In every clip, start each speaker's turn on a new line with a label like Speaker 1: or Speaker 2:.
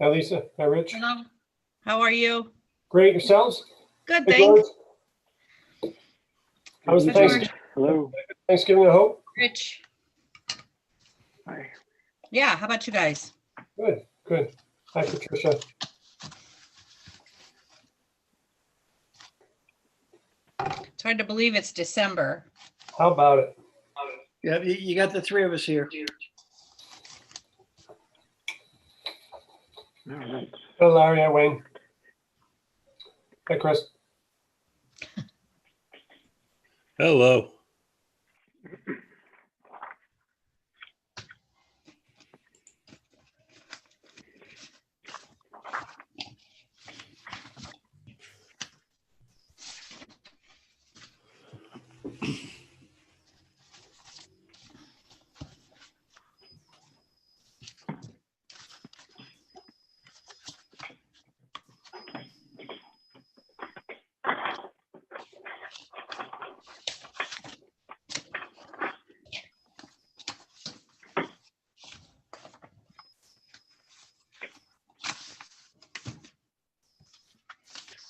Speaker 1: Hi, Lisa. Hi, Rich.
Speaker 2: Hello. How are you?
Speaker 1: Great. Yourselves?
Speaker 2: Good,
Speaker 1: Hey,
Speaker 2: thanks.
Speaker 1: George. How was the
Speaker 2: Hi, George.
Speaker 1: Thanksgiving?
Speaker 3: Hello.
Speaker 1: Thanksgiving, I hope?
Speaker 2: Rich.
Speaker 3: Hi.
Speaker 2: Yeah, how about you guys?
Speaker 1: Good, good. Hi, Patricia.
Speaker 2: It's hard to believe it's December.
Speaker 1: How about it?
Speaker 4: Yeah, you got the three of us here.
Speaker 3: All right.
Speaker 1: Hello, Larry. Hi, Wayne. Hi, Chris.
Speaker 5: Hello.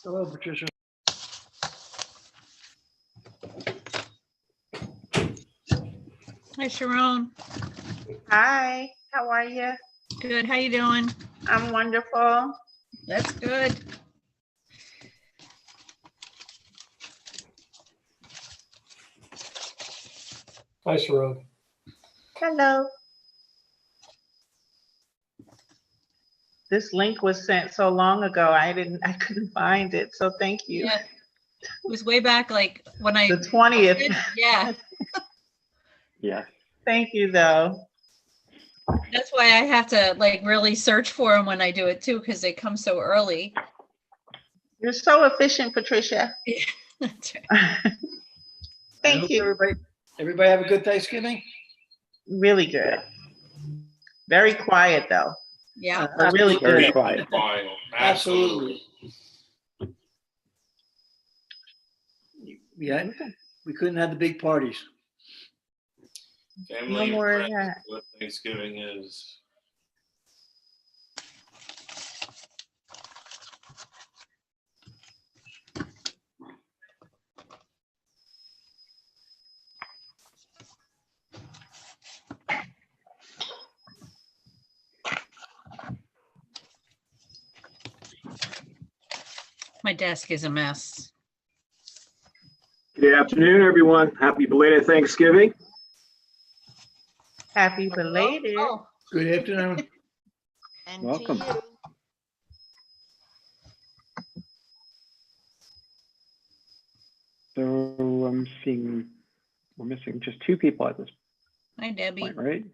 Speaker 4: Hello, Patricia.
Speaker 2: Hi, Sharon.
Speaker 6: Hi, how are you?
Speaker 2: Good. How you doing?
Speaker 6: I'm wonderful.
Speaker 2: That's good.
Speaker 1: Hi, Sharon.
Speaker 6: Hello. This link was sent so long ago, I couldn't find it, so thank you.
Speaker 2: Yeah. It was way back, like when I.
Speaker 6: The 20th.
Speaker 2: Yeah,
Speaker 3: Yeah.
Speaker 6: Thank you, though.
Speaker 2: that's why I have to like really search for them when I do it too, because they come so early.
Speaker 6: You're so efficient, Patricia.
Speaker 2: That's right.
Speaker 4: I
Speaker 6: Thank
Speaker 4: hope
Speaker 6: you.
Speaker 4: Everybody have a good Thanksgiving?
Speaker 6: Really good. Very quiet, though.
Speaker 2: Yeah.
Speaker 6: Really
Speaker 3: Very
Speaker 6: good.
Speaker 3: quiet.
Speaker 4: Absolutely. Yeah, we couldn't have the big parties.
Speaker 7: Family
Speaker 6: No
Speaker 7: and
Speaker 6: more of
Speaker 7: friends,
Speaker 6: that.
Speaker 7: what Thanksgiving is.
Speaker 2: My desk is a mess.
Speaker 8: Good afternoon, everyone. Happy belated Thanksgiving.
Speaker 6: Happy belated.
Speaker 2: Oh,
Speaker 4: Good afternoon.
Speaker 9: And
Speaker 3: Welcome.
Speaker 9: to you.
Speaker 3: So I'm seeing we're missing just two people at this
Speaker 2: hi, Debbie.
Speaker 3: point, right?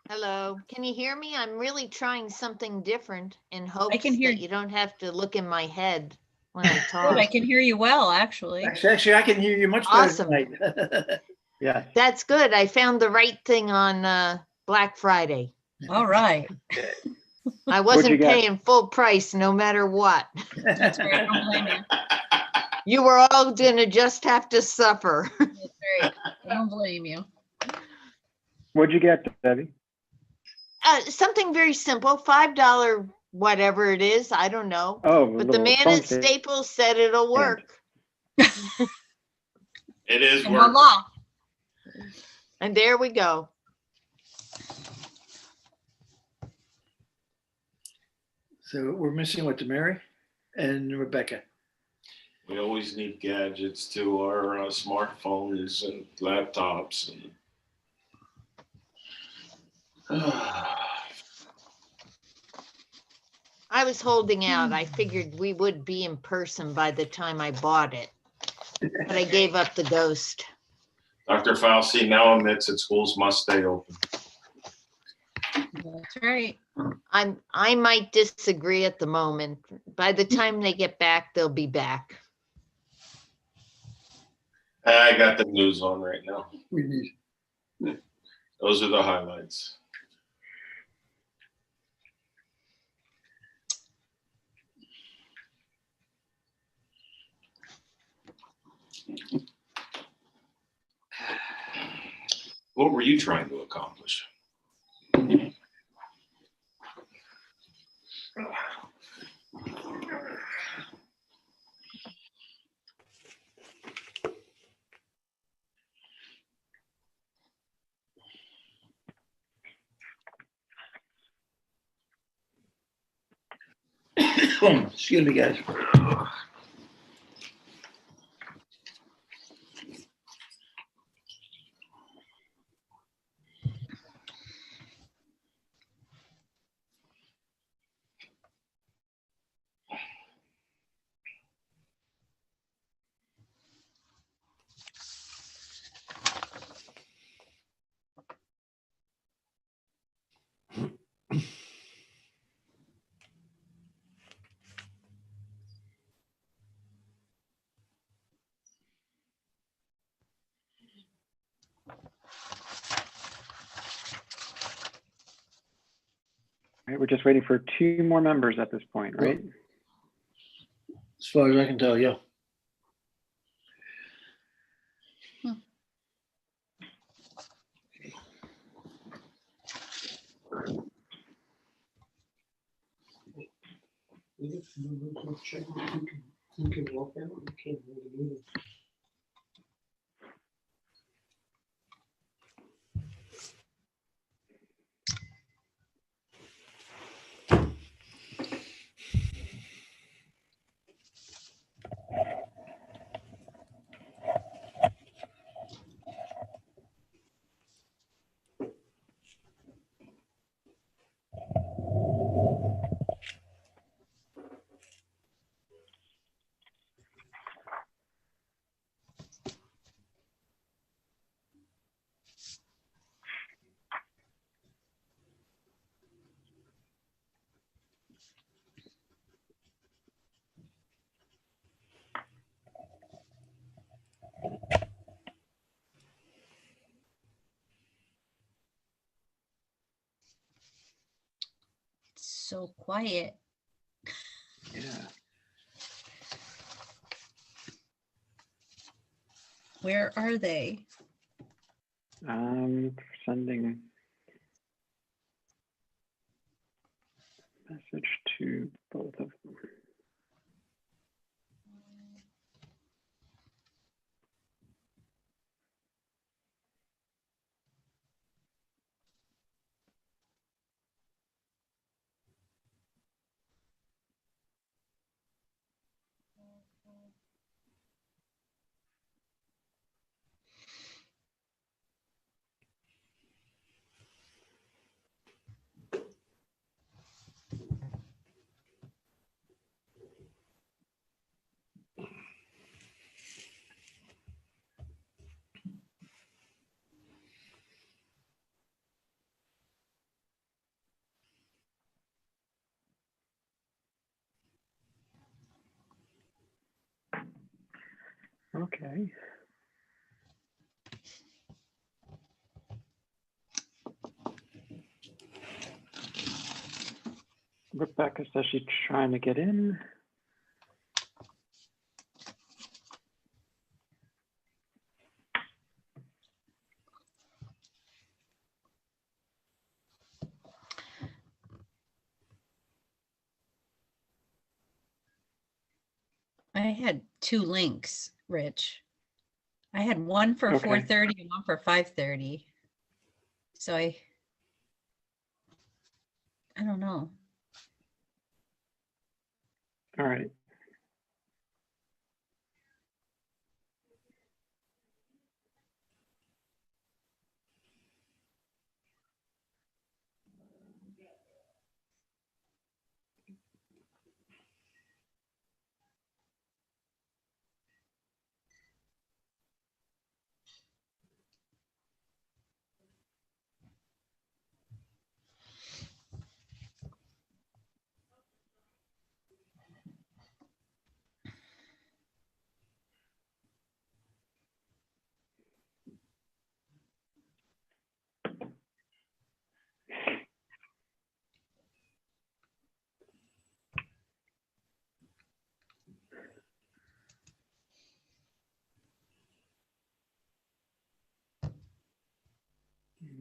Speaker 9: Hello. Can you hear me? I'm really trying something different in hopes
Speaker 2: can hear
Speaker 9: that you don't have to look in my head when I
Speaker 2: Good.
Speaker 9: talk.
Speaker 2: I can hear you well, actually.
Speaker 4: Actually, I can hear you much better
Speaker 9: Awesome.
Speaker 4: tonight.
Speaker 3: Yeah.
Speaker 9: That's good. I found the right thing on Black Friday.
Speaker 2: All right.
Speaker 9: I
Speaker 3: What'd you
Speaker 9: wasn't
Speaker 3: get?
Speaker 9: paying full price no matter what.
Speaker 2: That's right. I don't blame you.
Speaker 9: You were all gonna just have to suffer.
Speaker 2: That's right. I don't blame you.
Speaker 3: What'd you get, Debbie?
Speaker 9: Something very simple, $5 whatever it is. I don't know.
Speaker 3: Oh,
Speaker 9: But the man at Staples said it'll work.
Speaker 7: It is
Speaker 2: And
Speaker 7: work.
Speaker 2: voila.
Speaker 9: And there we go.
Speaker 4: So we're missing what, to Mary and Rebecca.
Speaker 7: We always need gadgets to our smartphones and laptops. And
Speaker 9: I was holding out. I figured we would be in person by the time I bought it, but I gave up the ghost.
Speaker 7: Dr. Fauci now admits that schools must stay open.
Speaker 2: That's right.
Speaker 9: I might disagree at the moment. By the time they get back, they'll be back.
Speaker 7: I got the news on right now.
Speaker 4: We need.
Speaker 7: Those are the highlights. What were you trying to accomplish?
Speaker 4: Excuse me, guys.
Speaker 3: All right, we're just waiting for 2 more members at this point, right?
Speaker 4: As far as I can tell, yeah.
Speaker 2: It's so quiet.
Speaker 3: Yeah.
Speaker 2: Where are they?
Speaker 3: Sending message to both of them. Okay. Rebecca says she's trying to get in.
Speaker 2: I had 2 links, Rich. I had one for
Speaker 3: Okay.
Speaker 2: 4:30 and one for 5:30. So I don't know.
Speaker 3: All right.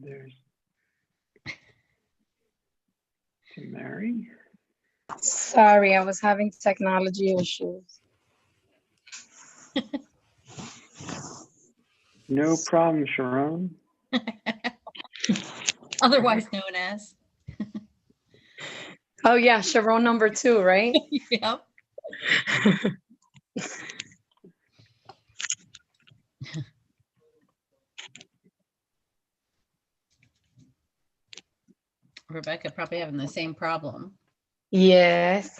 Speaker 3: there's Mary.
Speaker 10: Sorry, I was having technology issues.
Speaker 3: No problem, Sharon.
Speaker 2: Otherwise known as.
Speaker 10: Oh yeah, Sharon number 2, right?
Speaker 2: Yep. Rebecca probably having the same problem.
Speaker 10: Yes.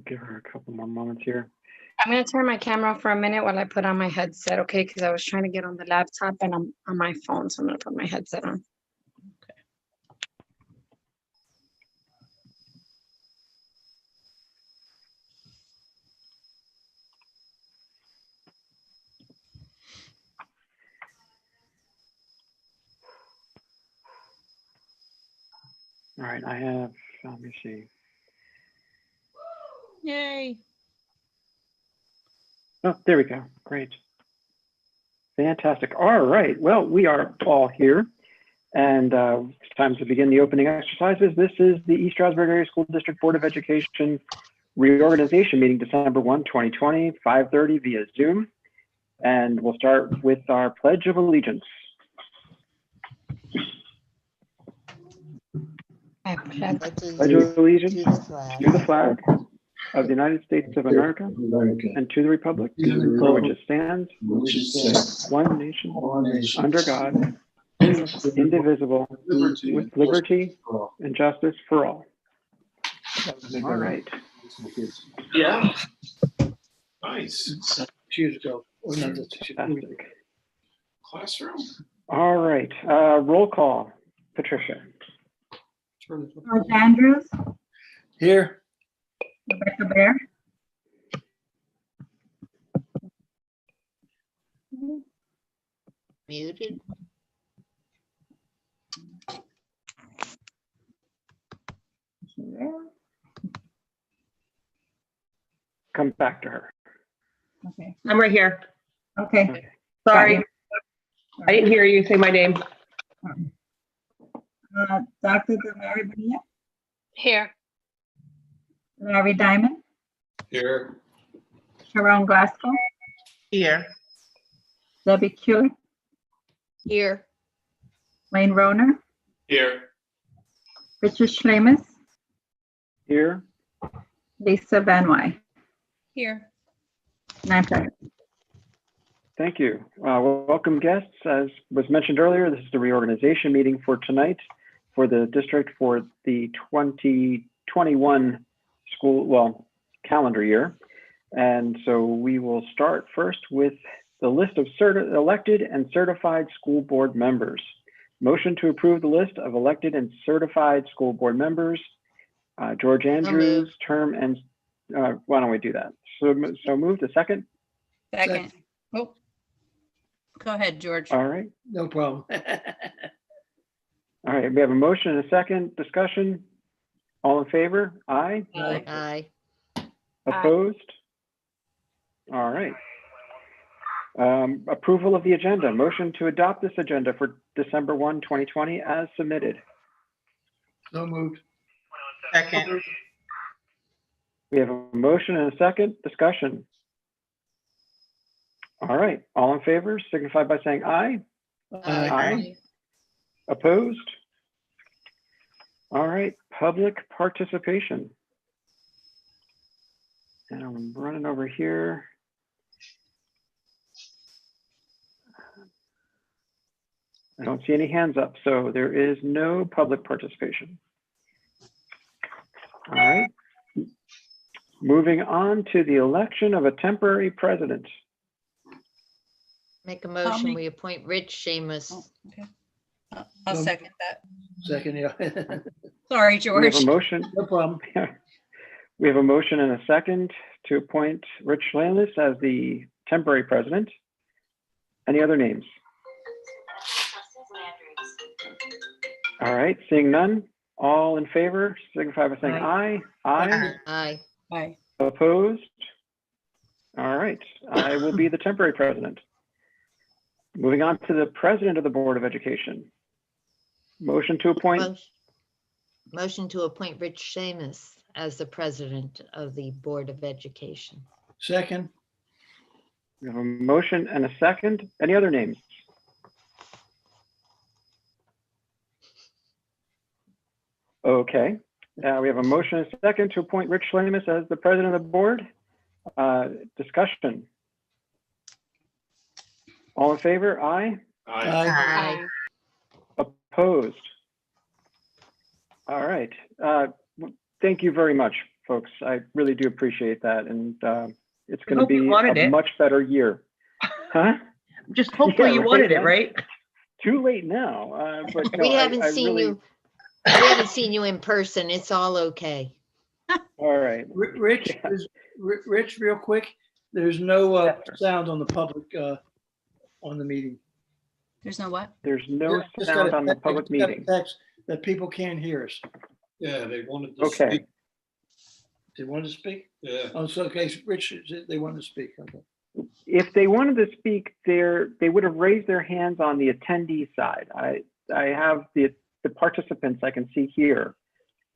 Speaker 3: Give her a couple more moments here.
Speaker 10: I'm gonna turn my camera off for a minute while I put on my headset, okay? Because I was trying to get on the laptop and I'm on my phone, so I'm gonna put my headset on.
Speaker 3: All right, I have, let me see.
Speaker 2: Yay.
Speaker 3: Oh, there we go. Great. Fantastic. All right. Well, we are all here, and it's time to begin the opening exercises. This is the East Stroudsburg Area School District Board of Education reorganization meeting, December 1, 2020, 5:30 via Zoom. And we'll start with our Pledge of Allegiance.
Speaker 10: I pledge
Speaker 3: Pledge of Allegiance
Speaker 9: To the flag.
Speaker 3: to the flag of the United States of America and to the republic for which it stands, one nation, under God, indivisible, with liberty and justice for all. All right.
Speaker 7: Yeah. Nice.
Speaker 4: Years ago. Or not, that's-
Speaker 3: Fantastic.
Speaker 7: Classroom.
Speaker 3: All right. Roll call. Patricia.
Speaker 11: George Andrews,
Speaker 4: Here,
Speaker 11: Rebecca Bear.
Speaker 9: Muted.
Speaker 3: Come back to her.
Speaker 11: Okay,
Speaker 12: I'm right here.
Speaker 11: okay.
Speaker 12: Sorry, I didn't hear you say my name.
Speaker 11: Dr. Mary Bonilla,
Speaker 10: here.
Speaker 11: Larry Diamond,
Speaker 7: Here.
Speaker 11: Sharon Glasgow,
Speaker 6: Here.
Speaker 11: Debbie Kulik,
Speaker 9: Here.
Speaker 11: Wayne Roner,
Speaker 7: Here.
Speaker 11: Richard Schlemus,
Speaker 3: Here.
Speaker 11: Lisa Van Wy.
Speaker 2: Here.
Speaker 11: And I'm present.
Speaker 3: Thank you. Welcome guests. As was mentioned earlier, this is the reorganization meeting for tonight for the district for the 2021 school, well, calendar year. And so we will start first with the list of elected and certified school board members. Motion to approve the list of elected and certified school board members. George Andrews, term and, why don't we do that? So moved. A second?
Speaker 2: Second. Oh. Go ahead, George.
Speaker 3: All right.
Speaker 4: no problem.
Speaker 3: All right, we have a motion and a second. Discussion. All in favor? Aye.
Speaker 9: Aye.
Speaker 3: Opposed? All right. Approval of the agenda. Motion to adopt this agenda for December 1, 2020 as submitted.
Speaker 4: No moved.
Speaker 6: Second.
Speaker 3: We have a motion and a second. Discussion. All right, all in favor signify by saying aye. Aye. Opposed? All right, public participation. And I'm running over here. I don't see any hands up, so there is no public participation. All right. Moving on to the election of a temporary president.
Speaker 9: Make a motion,
Speaker 2: make-
Speaker 9: we appoint Rich Seamus.
Speaker 2: Oh, okay. I'll second that.
Speaker 4: Second, yeah.
Speaker 2: Sorry,
Speaker 3: We
Speaker 2: George.
Speaker 3: have a motion.
Speaker 4: No problem.
Speaker 3: We have a motion and a second to appoint Rich Schlemus as the temporary president. Any other names? All right, seeing none, all in favor, signify by saying aye. Aye.
Speaker 9: Aye.
Speaker 2: Aye.
Speaker 3: Opposed? All right, I will be the temporary president. Moving on to the president of the Board of Education. Motion to appoint.
Speaker 9: Motion to appoint Rich Seamus as the president of the Board of Education.
Speaker 4: Second.
Speaker 3: We have a motion and a second. Any other names? Okay, we have a motion and a second to appoint Rich Schlamus as the president of the board. Discussion. All in favor? Aye.
Speaker 4: Aye.
Speaker 3: Opposed? All right. Thank you very much, folks. I really do appreciate that. And it's going to
Speaker 12: hope you
Speaker 3: be
Speaker 12: wanted
Speaker 3: a
Speaker 12: it.
Speaker 3: much better year. Huh?
Speaker 12: Just hopefully
Speaker 3: Yeah,
Speaker 12: you
Speaker 3: right,
Speaker 12: wanted it,
Speaker 3: yeah.
Speaker 12: right?
Speaker 3: Too late now. But no,
Speaker 9: We haven't
Speaker 3: I
Speaker 9: seen
Speaker 3: really-
Speaker 9: you. We haven't seen you in person. It's all okay.
Speaker 3: All right.
Speaker 4: Rich,
Speaker 3: Yeah.
Speaker 4: Rich, real quick, there's no sound on the public, on the meeting.
Speaker 2: There's no what?
Speaker 3: There's no
Speaker 4: Just got
Speaker 3: sound
Speaker 4: a
Speaker 3: on the
Speaker 4: text-
Speaker 3: public
Speaker 4: just got a
Speaker 3: meeting.
Speaker 4: text that people can't hear us.
Speaker 5: Yeah, they wanted to
Speaker 3: Okay.
Speaker 5: speak.
Speaker 4: They want to speak?
Speaker 5: Yeah.
Speaker 4: Oh, so, okay, Rich, they want to speak. Okay.
Speaker 3: If they wanted to speak, they would have raised their hands on the attendee side. I have the participants I can see here.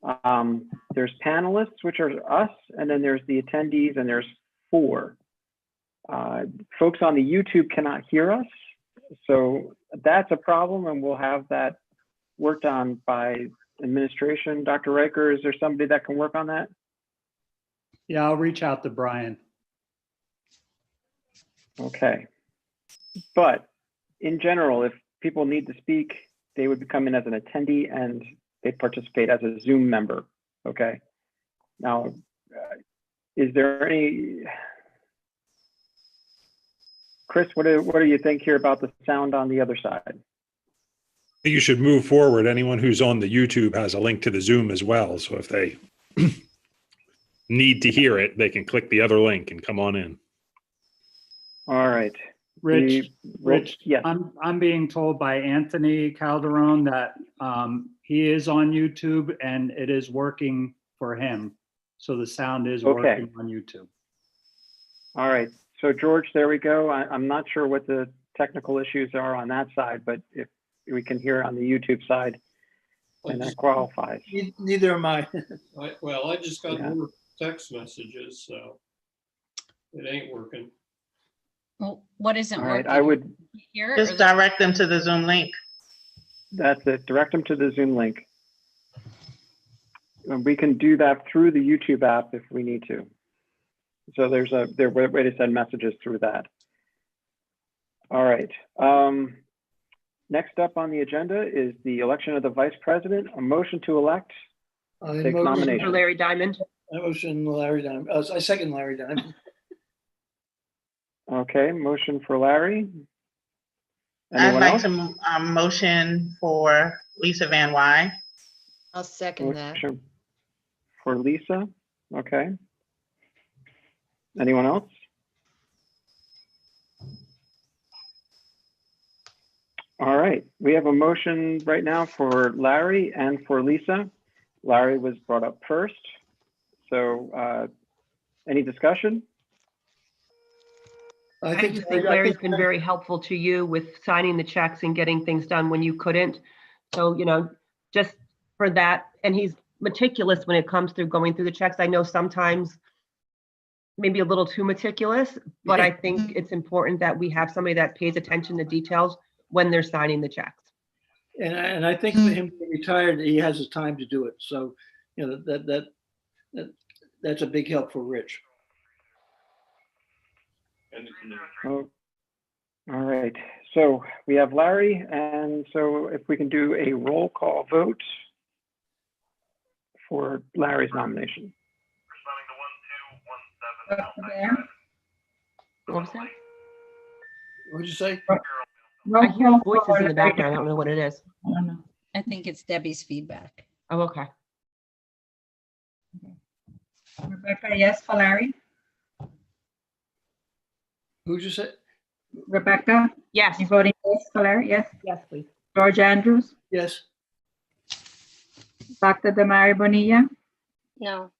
Speaker 3: There's panelists, which are us, and then there's the attendees, and there's 4. Folks on the YouTube cannot hear us, so that's a problem, and we'll have that worked on by administration. Dr. Riker, is there somebody that can work on that?
Speaker 13: Yeah, I'll reach out to Brian.
Speaker 3: Okay. But in general, if people need to speak, they would come in as an attendee and they participate as a Zoom member. Okay. Now, is there any, Chris, what do you think here about the sound on the other side?
Speaker 5: You should move forward. Anyone who's on the YouTube has a link to the Zoom as well. So if they need to hear it, they can click the other link and come on in.
Speaker 3: All right.
Speaker 13: Rich,
Speaker 3: yes.
Speaker 13: I'm being told by Anthony Calderon that he is on YouTube and it is working for him. So the sound is
Speaker 3: Okay.
Speaker 13: working on YouTube.
Speaker 3: All right. So George, there we go. I'm not sure what the technical issues are on that side, but if we can hear on the YouTube side, then that qualifies.
Speaker 4: Neither am I.
Speaker 5: I just got
Speaker 3: Yeah.
Speaker 5: more text messages, so it ain't working.
Speaker 2: Well, what isn't
Speaker 3: All right.
Speaker 2: working?
Speaker 3: I would,
Speaker 2: Here?
Speaker 6: Just direct them to the Zoom link.
Speaker 3: that's it. Direct them to the Zoom link. And we can do that through the YouTube app if we need to. So there's a way to send messages through that. All right. Next up on the agenda is the election of the vice president. A motion to elect. Take nomination.
Speaker 12: For Larry Diamond.
Speaker 4: I motion Larry Diamond. I second Larry Diamond.
Speaker 3: Okay, motion for Larry.
Speaker 6: I'd
Speaker 3: Anyone
Speaker 6: like
Speaker 3: else?
Speaker 6: to motion for Lisa Van Wy.
Speaker 9: I'll second that.
Speaker 3: Motion for Lisa. Okay. Anyone else? All right, we have a motion right now for Larry and for Lisa. Larry was brought up first. So any discussion?
Speaker 12: I just think Larry's been very helpful to you with signing the checks and getting things done when you couldn't. So, just for that, and he's meticulous when it comes through going through the checks. I know sometimes maybe a little too meticulous, but I think it's important that we have somebody that pays attention to details when they're signing the checks.
Speaker 4: And I think for him being retired, he has the time to do it. So, that's a big help for Rich.
Speaker 3: Oh, all right, so we have Larry, and so if we can do a roll call vote for Larry's nomination.
Speaker 12: What was that?
Speaker 4: What'd you say?
Speaker 12: I hear voices in the background. I don't know what it is.
Speaker 11: I don't know.
Speaker 2: I think it's Debbie's feedback.
Speaker 12: Oh, okay.
Speaker 11: Rebecca, yes for Larry?
Speaker 4: Who'd you say?
Speaker 11: Rebecca,
Speaker 12: Yes.
Speaker 11: you voting yes for Larry? Yes.
Speaker 12: Yes, please.
Speaker 11: George Andrews,
Speaker 4: Yes.
Speaker 11: Dr. Damari Bonilla,
Speaker 10: No.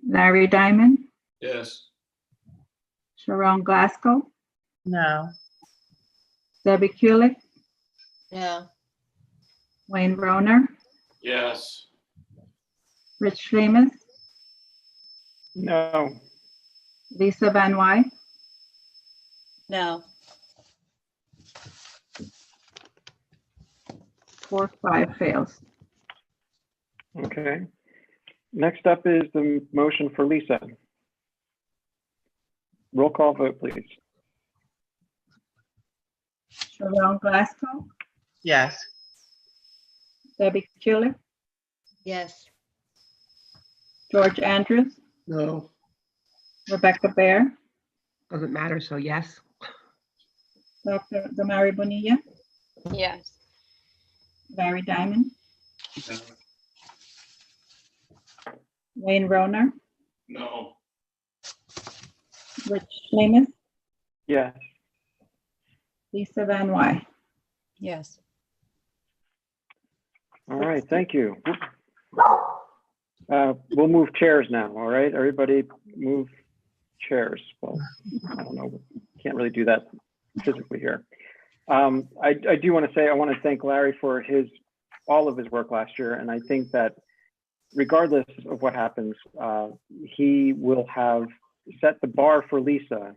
Speaker 11: Larry Diamond,
Speaker 7: Yes.
Speaker 11: Sharon Glasgow,
Speaker 6: No.
Speaker 11: Debbie Kulik,
Speaker 9: No,
Speaker 11: Wayne Roner,
Speaker 7: Yes.
Speaker 11: Rich Flamis,
Speaker 3: No.
Speaker 11: Lisa Van Wy,
Speaker 2: No.
Speaker 11: 4-5 fails.
Speaker 3: Okay. Next up is the motion for Lisa. Roll call vote, please.
Speaker 11: Sharon Glasgow,
Speaker 6: Yes.
Speaker 11: Debbie Kulik,
Speaker 9: yes,
Speaker 11: George Andrews,
Speaker 4: No,
Speaker 11: Rebecca Bear,
Speaker 12: Doesn't matter, so yes.
Speaker 11: Dr. Damari Bonilla,
Speaker 10: Yes.
Speaker 11: Larry Diamond, Wayne Roner,
Speaker 7: No.
Speaker 11: Rich Flamis,
Speaker 3: Yes.
Speaker 11: Lisa Van Wy.
Speaker 2: Yes.
Speaker 3: All right, thank you. We'll move chairs now, all right? Everybody move chairs. Well, I don't know, can't really do that physically here. I do want to say, I want to thank Larry for all of his work last year. And I think that regardless of what happens, he will have set the bar for Lisa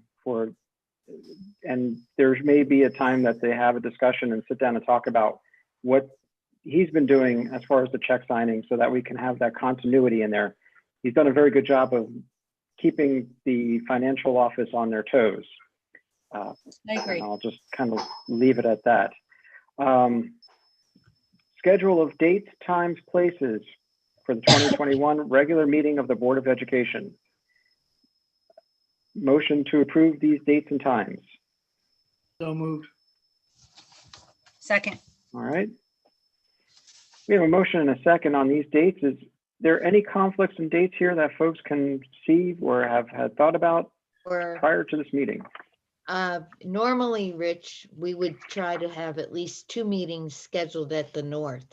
Speaker 3: and there may be a time that they have a discussion and sit down and talk about what he's been doing as far as the check signing so that we can have that continuity in there. He's done a very good job of keeping the financial office on their toes.
Speaker 2: I agree.
Speaker 3: And I'll just kind of leave it at that. Schedule of dates, times, places for the 2021 regular meeting of the Board of Education. Motion to approve these dates and times.
Speaker 4: so moved.
Speaker 2: Second.
Speaker 3: All right. We have a motion and a second on these dates. Is there any conflicts in dates here that folks can see or have had thought about
Speaker 9: or
Speaker 3: prior to this meeting?
Speaker 9: normally, Rich, we would try to have at least 2 meetings scheduled at the North.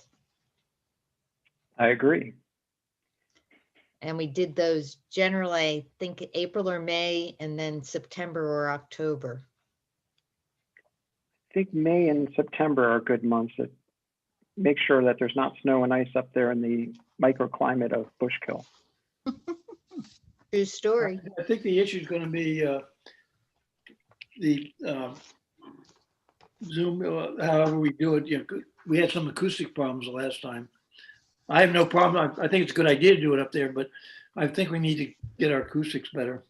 Speaker 3: I agree.
Speaker 9: And we did those generally, I think April or May, and then September or October.
Speaker 3: I think May and September are good months that make sure that there's not snow and ice up there in the microclimate of Bushkill.
Speaker 9: True story.
Speaker 4: I think the issue is going to be the Zoom, however we do it. You know, we had some acoustic problems the last time. I have no problem. I think it's a good idea to do it up there, but I think we need to get our acoustics better.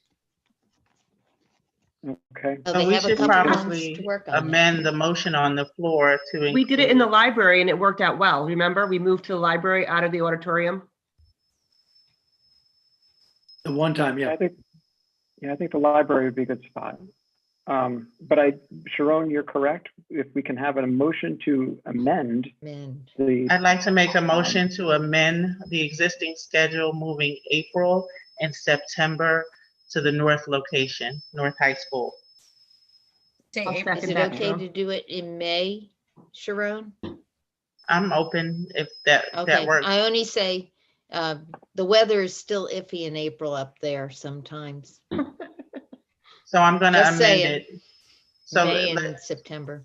Speaker 3: Okay.
Speaker 9: Oh,
Speaker 6: So
Speaker 9: they
Speaker 6: we
Speaker 9: have a
Speaker 6: should
Speaker 9: couple months
Speaker 6: probably
Speaker 9: to work on it.
Speaker 6: amend the motion on the floor to.
Speaker 12: We did it in the
Speaker 6: include-
Speaker 12: library and it worked out well. Remember, we moved to the library out of the auditorium.
Speaker 4: The one time, yeah.
Speaker 3: I think the library would be a good spot. But Sharon, you're correct. If we can have a motion to amend
Speaker 9: Amend.
Speaker 3: the,
Speaker 6: I'd like to make a motion to amend the existing schedule, moving April and September to the North location, North High School.
Speaker 2: Say
Speaker 12: I'll
Speaker 2: April.
Speaker 9: Is
Speaker 12: second
Speaker 9: it
Speaker 12: that,
Speaker 9: okay
Speaker 12: Sharon.
Speaker 9: to do it in May, Sharon?
Speaker 6: I'm open if that
Speaker 9: Okay,
Speaker 6: works.
Speaker 9: I only say, the weather is still iffy in April up there sometimes.
Speaker 6: So I'm gonna
Speaker 9: Just
Speaker 6: amend
Speaker 9: saying.
Speaker 6: it. So,
Speaker 9: May and September.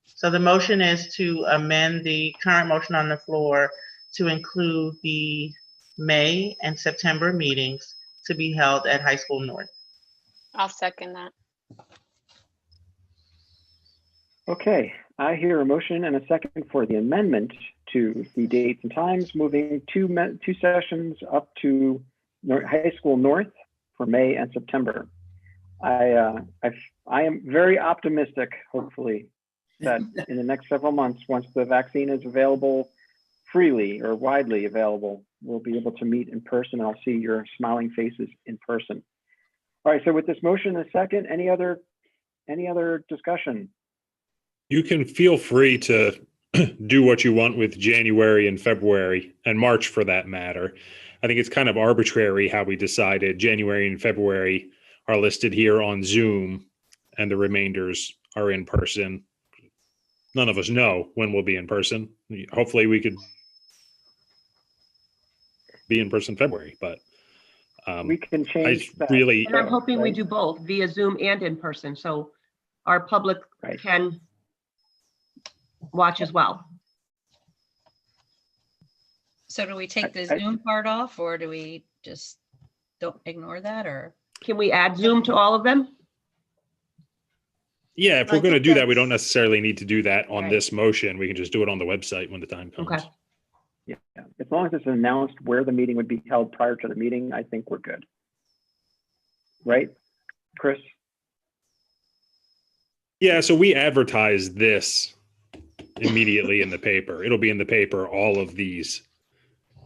Speaker 6: so the motion is to amend the current motion on the floor to include the May and September meetings to be held at High School North.
Speaker 10: I'll second that.
Speaker 3: okay, I hear a motion and a second for the amendment to the dates and times, moving two sessions up to High School North for May and September. I am very optimistic, hopefully, that in the next several months, once the vaccine is available freely or widely available, we'll be able to meet in person. I'll see your smiling faces in person. All right, so with this motion and a second, any other discussion?
Speaker 5: You can feel free to do what you want with January and February and March for that matter. I think it's kind of arbitrary how we decided January and February are listed here on Zoom and the remainders are in person. None of us know when we'll be in person. Hopefully we could be in person in February, but
Speaker 3: We can
Speaker 5: I
Speaker 3: change that.
Speaker 5: really,
Speaker 12: And I'm hoping we
Speaker 3: right?
Speaker 12: do both via Zoom and in person, so our public
Speaker 3: Right.
Speaker 12: can watch as well.
Speaker 2: So do we take the
Speaker 3: I-
Speaker 2: Zoom part off, or do we just don't ignore that, or?
Speaker 12: Can we add Zoom to all of them?
Speaker 5: yeah, if
Speaker 9: I
Speaker 5: we're going to
Speaker 9: think
Speaker 5: do that, we don't
Speaker 9: that's-
Speaker 5: necessarily need to do that on
Speaker 9: Right.
Speaker 5: this motion. We can just do it on the website when the time comes.
Speaker 12: Okay.
Speaker 3: Yeah, as long as it's announced where the meeting would be held prior to the meeting, I think we're good. Right, Chris?
Speaker 5: Yeah, so we advertise this immediately in the paper. It'll be in the paper, all of these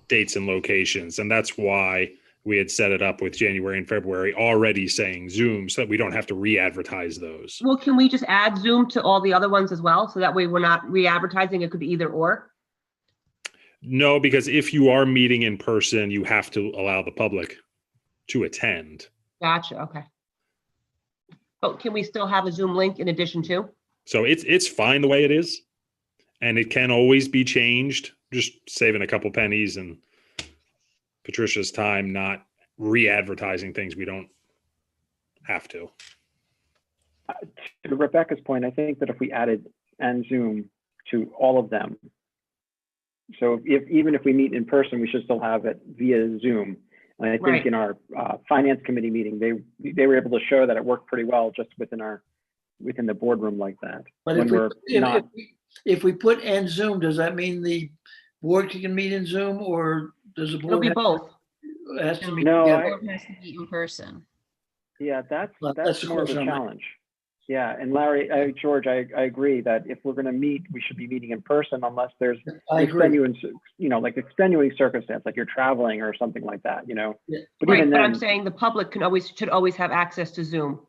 Speaker 5: dates and locations. And that's why we had set it up with January and February already saying Zoom so that we don't have to re-advertise those.
Speaker 12: Well, can we just add Zoom to all the other ones as well? So that way we're not re-advertising. It could be either or.
Speaker 5: No, because if you are meeting in person, you have to allow the public to attend.
Speaker 12: Gotcha. Okay. But can we still have a Zoom link in addition to?
Speaker 5: So it's fine the way it is. And it can always be changed, just saving a couple pennies and Patricia's time, not re-advertising things we don't have to.
Speaker 3: To Rebecca's point, I think that if we added and Zoom to all of them, so even if we meet in person, we should still have it via Zoom. And I think
Speaker 12: Right.
Speaker 3: in our finance committee meeting, they were able to show that it worked pretty well just within the boardroom like that.
Speaker 4: But
Speaker 3: When
Speaker 4: if
Speaker 3: we're not,
Speaker 4: if we put and Zoom, does that mean the board can meet in Zoom, or does the
Speaker 12: It'll
Speaker 4: board
Speaker 12: be
Speaker 4: have-
Speaker 12: both.
Speaker 4: has to meet
Speaker 3: No,
Speaker 4: together?
Speaker 2: Or has to be in person.
Speaker 3: yeah, that's
Speaker 4: Well, that's the
Speaker 3: more of a
Speaker 4: question I'm-
Speaker 3: challenge. Yeah, and Larry, George, I agree that if we're going to meet, we should be meeting in person unless there's
Speaker 4: I agree.
Speaker 3: extenuating circumstance, like you're traveling or something like that,
Speaker 4: Yeah.
Speaker 3: But
Speaker 12: Right,
Speaker 3: even
Speaker 12: but I'm
Speaker 3: then,
Speaker 12: saying the public should always have access to Zoom.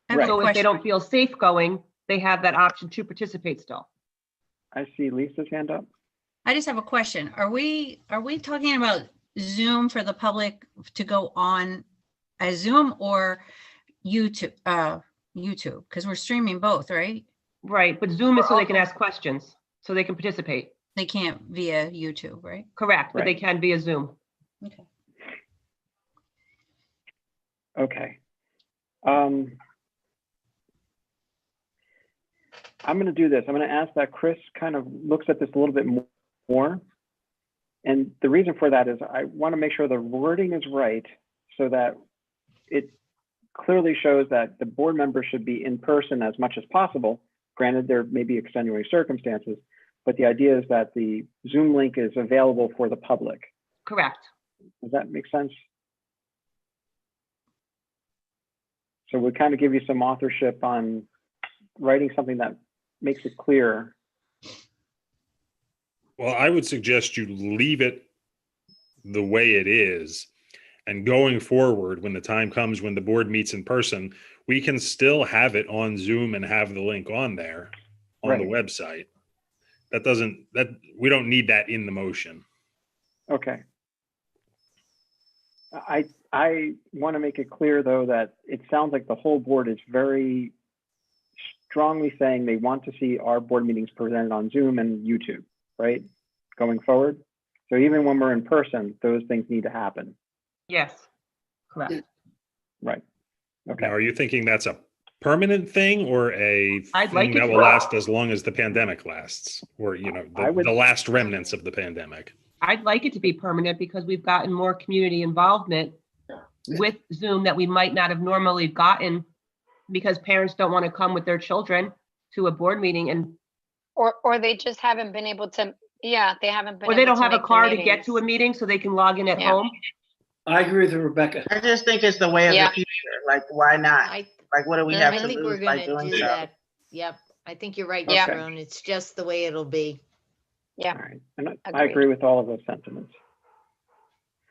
Speaker 2: I have a
Speaker 12: So if they
Speaker 2: question.
Speaker 12: don't feel safe going, they have that option to participate still.
Speaker 3: I see Lisa's hand up.
Speaker 2: I just have a question. Are we talking about Zoom for the public to go on as Zoom or YouTube? YouTube, because we're streaming both, right?
Speaker 12: Right, but Zoom is so they can ask questions, so they can participate.
Speaker 2: They can't via YouTube, right?
Speaker 12: Correct, but they
Speaker 3: Right.
Speaker 12: can via Zoom.
Speaker 2: Okay.
Speaker 3: Okay. I'm going to do this. I'm going to ask that Chris kind of looks at this a little bit more. And the reason for that is I want to make sure the wording is right so that it clearly shows that the board members should be in person as much as possible. Granted, there may be extenuating circumstances, but the idea is that the Zoom link is available for the public.
Speaker 12: Correct.
Speaker 3: Does that make sense? So we kind of give you some authorship on writing something that makes it clear.
Speaker 5: Well, I would suggest you leave it the way it is. And going forward, when the time comes when the board meets in person, we can still have it on Zoom and have the link on there on the website. We don't need that in the motion.
Speaker 3: Okay. I want to make it clear, though, that it sounds like the whole board is very strongly saying they want to see our board meetings presented on Zoom and YouTube, right? Going forward. So even when we're in person, those things need to happen.
Speaker 12: Yes, correct.
Speaker 3: Right. Okay.
Speaker 5: Now, are you thinking that's a permanent thing or a
Speaker 12: I'd like
Speaker 5: thing
Speaker 12: it
Speaker 5: that
Speaker 12: to
Speaker 5: will
Speaker 12: be.
Speaker 5: last as long as the pandemic lasts, or the last remnants of the pandemic?
Speaker 12: I'd like it to be permanent because we've gotten more community involvement with Zoom that we might not have normally gotten because parents don't want to come with their children to a board meeting and
Speaker 10: Or they just haven't been able to, yeah, they haven't been.
Speaker 12: or they
Speaker 10: able
Speaker 12: don't have a
Speaker 10: make the
Speaker 12: car to get
Speaker 10: meetings.
Speaker 12: to a meeting so they can log in at
Speaker 10: Yeah.
Speaker 12: home.
Speaker 4: I agree with Rebecca.
Speaker 6: I just think it's the way of
Speaker 10: Yeah.
Speaker 6: the future. Like, why not? Like, what do we have
Speaker 9: I
Speaker 6: to
Speaker 9: think we're
Speaker 6: lose by
Speaker 9: gonna
Speaker 6: doing
Speaker 9: do
Speaker 6: so?
Speaker 9: that. Yep, I think you're right,
Speaker 10: Yeah.
Speaker 9: Sharon. It's just the way it'll be.
Speaker 10: Yeah.
Speaker 3: All right. And I
Speaker 10: Agreed.
Speaker 3: agree with all of those sentiments.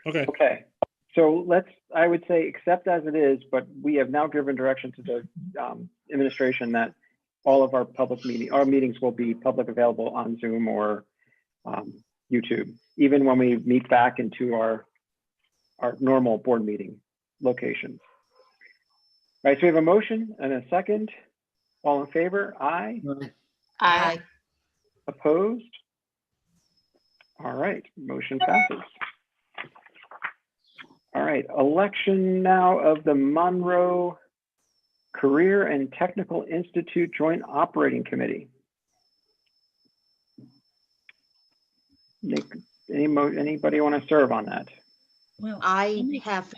Speaker 5: Okay.
Speaker 3: Okay. So I would say accept as it is, but we have now given direction to the administration that all of our our meetings will be public available on Zoom or YouTube, even when we meet back into our normal board meeting locations. All right, so we have a motion and a second. All in favor? Aye.
Speaker 9: Aye.
Speaker 3: Opposed? All right, motion passes. All right, election now of the Monroe Career and Technical Institute Joint Operating Committee. Nick, anybody want to serve on that?
Speaker 2: Well,
Speaker 9: I have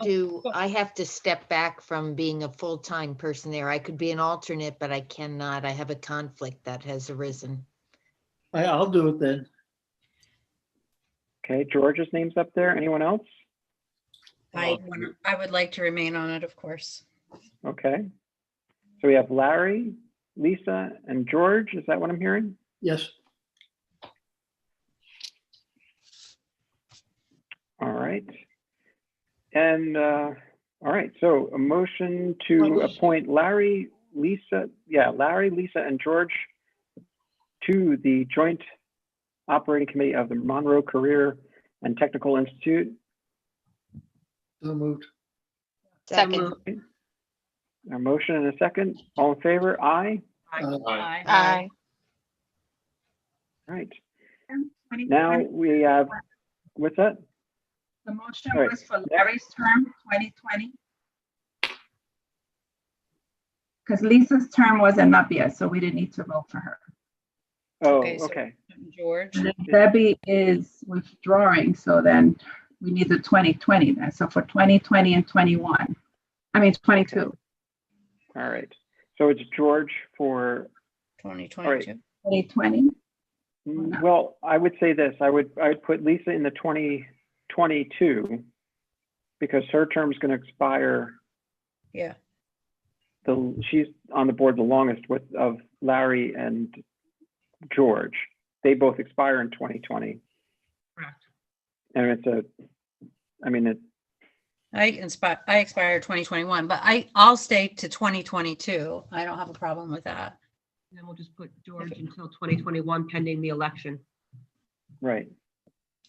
Speaker 9: to step back from being a full-time person there. I could be an alternate, but I cannot. I have a conflict that has arisen.
Speaker 4: I'll do it then.
Speaker 3: Okay, George's name's up there. Anyone else?
Speaker 2: I would like to remain on it, of course.
Speaker 3: Okay. So we have Larry, Lisa, and George. Is that what I'm hearing?
Speaker 4: Yes.
Speaker 3: All right. And all right, so a motion to appoint Larry, Lisa, and George to the Joint Operating Committee of the Monroe Career and Technical Institute.
Speaker 4: So moved.
Speaker 9: Second.
Speaker 3: A motion and a second. All in favor? Aye.
Speaker 10: Aye.
Speaker 3: All right. Now we have, what's that?
Speaker 11: The motion
Speaker 3: All right.
Speaker 11: was for Larry's term, 2020. Because Lisa's term wasn't up yet, so we didn't need to vote for her.
Speaker 3: Oh,
Speaker 2: Okay, so-
Speaker 3: okay.
Speaker 2: George.
Speaker 11: And then Debbie is withdrawing, so then we need the 2020 then. So for 2020 and 21, I mean 22.
Speaker 3: All right. So it's George for,
Speaker 2: 2022.
Speaker 11: 2020.
Speaker 3: well, I would say this, I would put Lisa in the 2022 because her term's going to expire.
Speaker 2: Yeah.
Speaker 3: She's on the board the longest of Larry and George. They both expire in 2020.
Speaker 12: Correct.
Speaker 3: And
Speaker 2: I expire 2021, but I'll stay to 2022. I don't have a problem with that.
Speaker 12: Then we'll just put George until 2021 pending the election.
Speaker 3: right.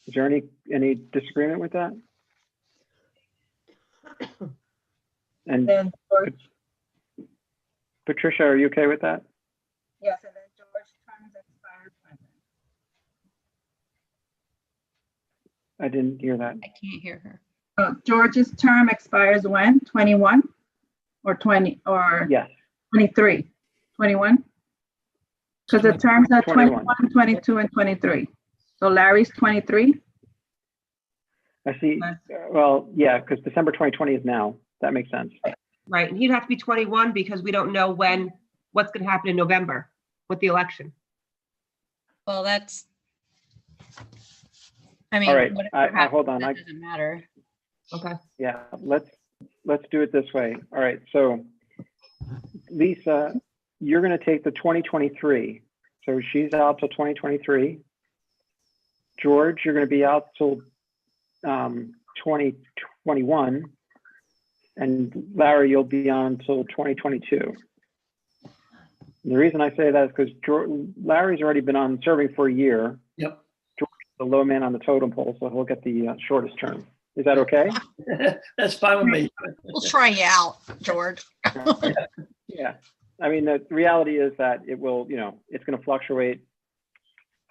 Speaker 3: Is there any disagreement with that? And
Speaker 11: Then George,
Speaker 3: Patricia, are you okay with that?
Speaker 11: yes, and then George terms expired.
Speaker 3: I didn't hear that.
Speaker 2: I can't hear her.
Speaker 11: Oh, George's term expires when? 21 or 20 or
Speaker 3: Yes.
Speaker 11: 23? 21? Because the terms are
Speaker 3: 21.
Speaker 11: 21, 22, and 23. So Larry's 23?
Speaker 3: I see. Well, yeah, because December 2020 is now. That makes sense.
Speaker 12: Right, and he'd have to be 21 because we don't know what's going to happen in November with the election.
Speaker 2: Well, that's. I mean,
Speaker 3: All right,
Speaker 2: whatever
Speaker 3: I hold on.
Speaker 2: happens, it doesn't matter.
Speaker 12: Okay.
Speaker 3: Yeah, let's do it this way. All right, so Lisa, you're going to take the 2023. So she's out till 2023. George, you're going to be out till 2021. And Larry, you'll be on till 2022. The reason I say that is because Larry's already been on serving for a year.
Speaker 4: Yep.
Speaker 3: George is the low man on the totem pole, so he'll get the shortest term. Is that okay?
Speaker 4: That's fine with me.
Speaker 2: We'll try you out, George.
Speaker 3: Yeah. I mean, the reality is that it will, it's going to fluctuate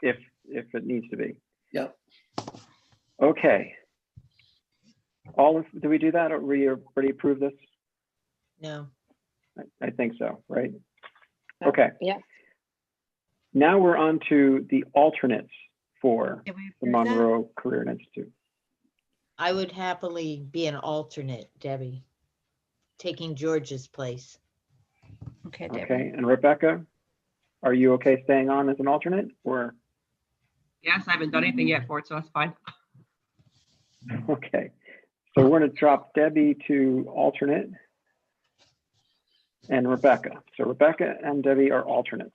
Speaker 3: if it needs to be.
Speaker 4: Yep.
Speaker 3: Okay. Do we do that, or we already approve this?
Speaker 9: No.
Speaker 3: I think so, right? Okay.
Speaker 10: Yeah.
Speaker 3: Now we're on to the alternates for
Speaker 2: Did we
Speaker 3: the
Speaker 2: approve that?
Speaker 3: Monroe Career Institute.
Speaker 9: I would happily be an alternate, Debbie, taking George's place.
Speaker 2: Okay, Debbie.
Speaker 3: Okay, and Rebecca, are you okay staying on as an alternate, or?
Speaker 12: Yes, I haven't done anything yet for it, so that's fine.
Speaker 3: Okay, so we're going to drop Debbie to alternate and Rebecca. So Rebecca and Debbie are alternates.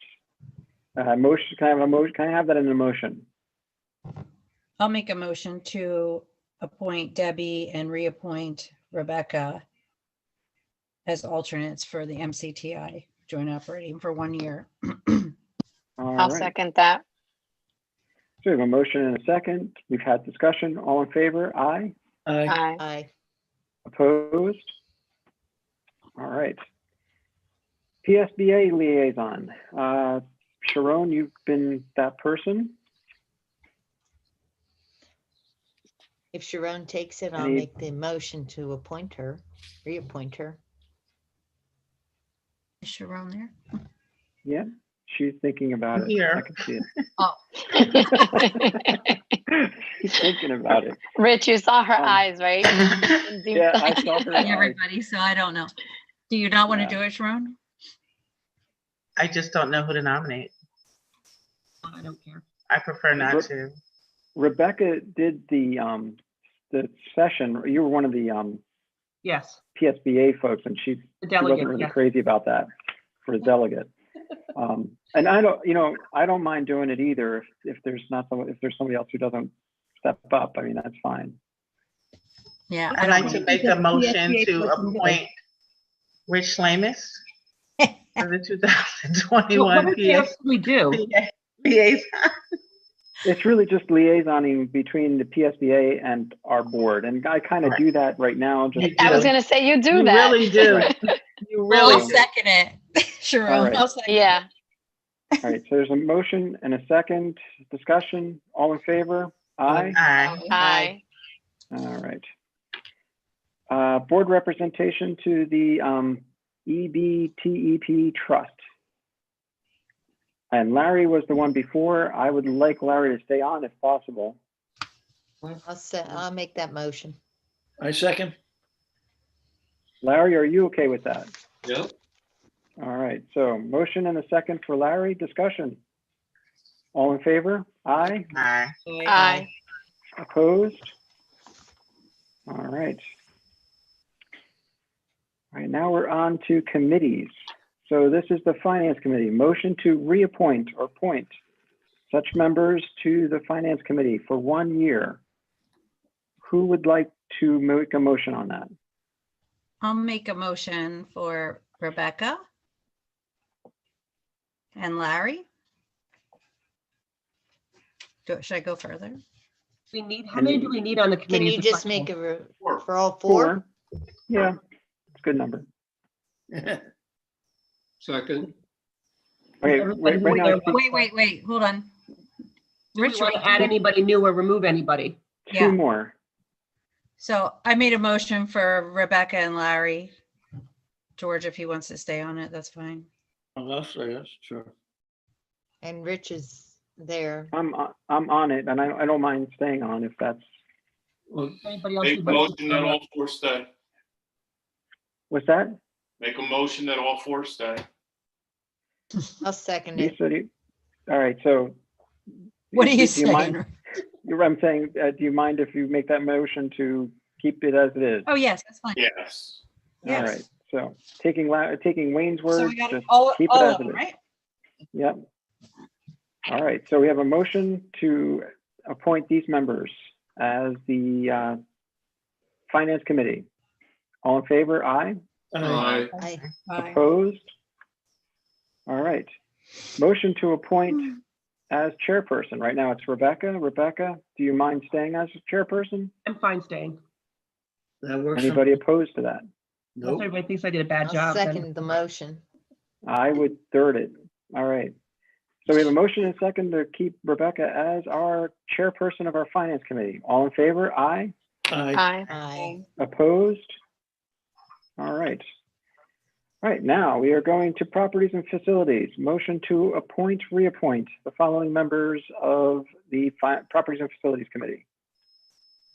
Speaker 3: Motion, can I have a motion? Can I have that in a motion?
Speaker 2: I'll make a motion to appoint Debbie and reappoint Rebecca as alternates for the MCTI joint operating for 1 year.
Speaker 3: All
Speaker 10: I'll
Speaker 3: right.
Speaker 10: second that.
Speaker 3: So we have a motion and a second. We've had discussion. All in favor? Aye.
Speaker 10: Aye.
Speaker 9: Aye.
Speaker 3: Opposed? All right. PSBA liaison. Sharon, you've been that person.
Speaker 9: If Sharon takes it, I'll
Speaker 3: Any-
Speaker 9: make the motion to appoint her, reappoint her.
Speaker 2: Is Sharon there?
Speaker 3: Yeah, she's thinking about it.
Speaker 6: Here.
Speaker 3: I can see
Speaker 2: Oh,
Speaker 3: it. She's thinking about it.
Speaker 10: Rich, you saw her
Speaker 3: Um,
Speaker 10: eyes, right? Deep
Speaker 3: Yeah, I
Speaker 10: dive.
Speaker 3: saw her eyes.
Speaker 2: everybody, so I don't know. Do you not want to
Speaker 3: Yeah.
Speaker 2: do it, Sharon?
Speaker 6: I just don't know who to nominate.
Speaker 12: I don't care.
Speaker 6: I prefer not
Speaker 3: Re-
Speaker 6: to.
Speaker 3: Rebecca did the session. You were one of the
Speaker 12: Yes,
Speaker 3: PSBA folks, and she
Speaker 12: the
Speaker 3: wasn't
Speaker 12: delegate,
Speaker 3: really
Speaker 12: yes.
Speaker 3: crazy about that for the delegate. And I don't mind doing it either if there's somebody else who doesn't step up. I mean, that's fine.
Speaker 2: Yeah. I
Speaker 6: I'd
Speaker 2: don't
Speaker 6: like
Speaker 2: mind.
Speaker 6: to make a motion to appoint Rich Flamis for the 2021
Speaker 12: What else do we do?
Speaker 6: liaison.
Speaker 3: It's really just liaisoning between the PSBA and our board, and I kind of
Speaker 6: Right.
Speaker 3: do that right now. Just
Speaker 6: You
Speaker 10: I was
Speaker 6: do.
Speaker 10: gonna say you do
Speaker 6: You
Speaker 10: that.
Speaker 6: really do.
Speaker 3: Right.
Speaker 6: You
Speaker 2: Well,
Speaker 6: really
Speaker 2: I'll
Speaker 6: do.
Speaker 2: second it. Sharon,
Speaker 3: All right.
Speaker 2: I'll second it.
Speaker 10: Yeah.
Speaker 3: All right, so there's a motion and a second discussion. All in favor? Aye.
Speaker 6: Aye.
Speaker 10: Aye.
Speaker 3: All right. Board representation to the EBTEP Trust. And Larry was the one before. I would like Larry to stay on if possible.
Speaker 9: I'll make that motion.
Speaker 4: I second.
Speaker 3: Larry, are you okay with that?
Speaker 7: Yep.
Speaker 3: All right, so motion and a second for Larry. Discussion. All in favor? Aye.
Speaker 6: Aye.
Speaker 10: Aye.
Speaker 3: Opposed? All right. All right, now we're on to committees. So this is the Finance Committee. Motion to reappoint or appoint such members to the Finance Committee for 1 year. Who would like to make a motion on that?
Speaker 2: I'll make a motion for Rebecca and Larry. Should I go further?
Speaker 12: We need, how many do we need on the committee?
Speaker 9: Can you
Speaker 12: as a
Speaker 9: just make
Speaker 12: cycle?
Speaker 9: a, for all four?
Speaker 3: Yeah, it's a good number.
Speaker 7: Second.
Speaker 3: Okay,
Speaker 12: Everybody
Speaker 3: right now,
Speaker 2: Wait, hold on.
Speaker 12: Do we
Speaker 2: Rich,
Speaker 12: want to add anybody new or remove anybody?
Speaker 3: two
Speaker 2: Yeah.
Speaker 3: more.
Speaker 2: So I made a motion for Rebecca and Larry. George, if he wants to stay on it, that's fine.
Speaker 4: I'll say yes, sure.
Speaker 9: And Rich is there.
Speaker 3: I'm on it, and I don't mind staying on if that's.
Speaker 4: Well,
Speaker 12: Anybody else?
Speaker 7: Make
Speaker 12: who
Speaker 7: a
Speaker 12: wants to
Speaker 7: motion that
Speaker 12: stay?
Speaker 7: all four stay.
Speaker 3: What's that?
Speaker 7: Make a motion that all four stay.
Speaker 9: I'll second it.
Speaker 3: Lisa, all right, so.
Speaker 2: What are you
Speaker 3: do you mind-
Speaker 2: saying?
Speaker 3: I'm saying, do you mind if you make that motion to keep it as it is?
Speaker 2: Oh, yes, that's fine.
Speaker 7: Yes.
Speaker 3: All
Speaker 2: Yes.
Speaker 3: right, so taking Wayne's
Speaker 2: So
Speaker 3: word,
Speaker 2: we got
Speaker 3: just
Speaker 2: all
Speaker 3: keep it as
Speaker 2: of
Speaker 3: it
Speaker 2: them,
Speaker 3: is.
Speaker 2: right?
Speaker 3: Yep. All right, so we have a motion to appoint these members as the Finance Committee. All in favor, aye?
Speaker 7: Aye.
Speaker 9: Aye.
Speaker 3: Opposed? All right. Motion to appoint as chairperson. Right now it's Rebecca. Rebecca, do you mind staying as chairperson?
Speaker 12: I'm fine staying.
Speaker 4: That works. for
Speaker 3: Anybody
Speaker 4: me.
Speaker 3: opposed to that?
Speaker 12: Unless
Speaker 4: Nope.
Speaker 12: everybody thinks I did a bad
Speaker 9: I'll
Speaker 12: job. then-
Speaker 9: second the motion.
Speaker 3: I would third it. All right. So we have a motion and a second to keep Rebecca as our chairperson of our Finance Committee. All in favor? Aye.
Speaker 4: Aye.
Speaker 10: Aye.
Speaker 9: Aye.
Speaker 3: Opposed? All right. All right, now we are going to Properties and Facilities. Motion to appoint, reappoint the following members of the Properties and Facilities Committee.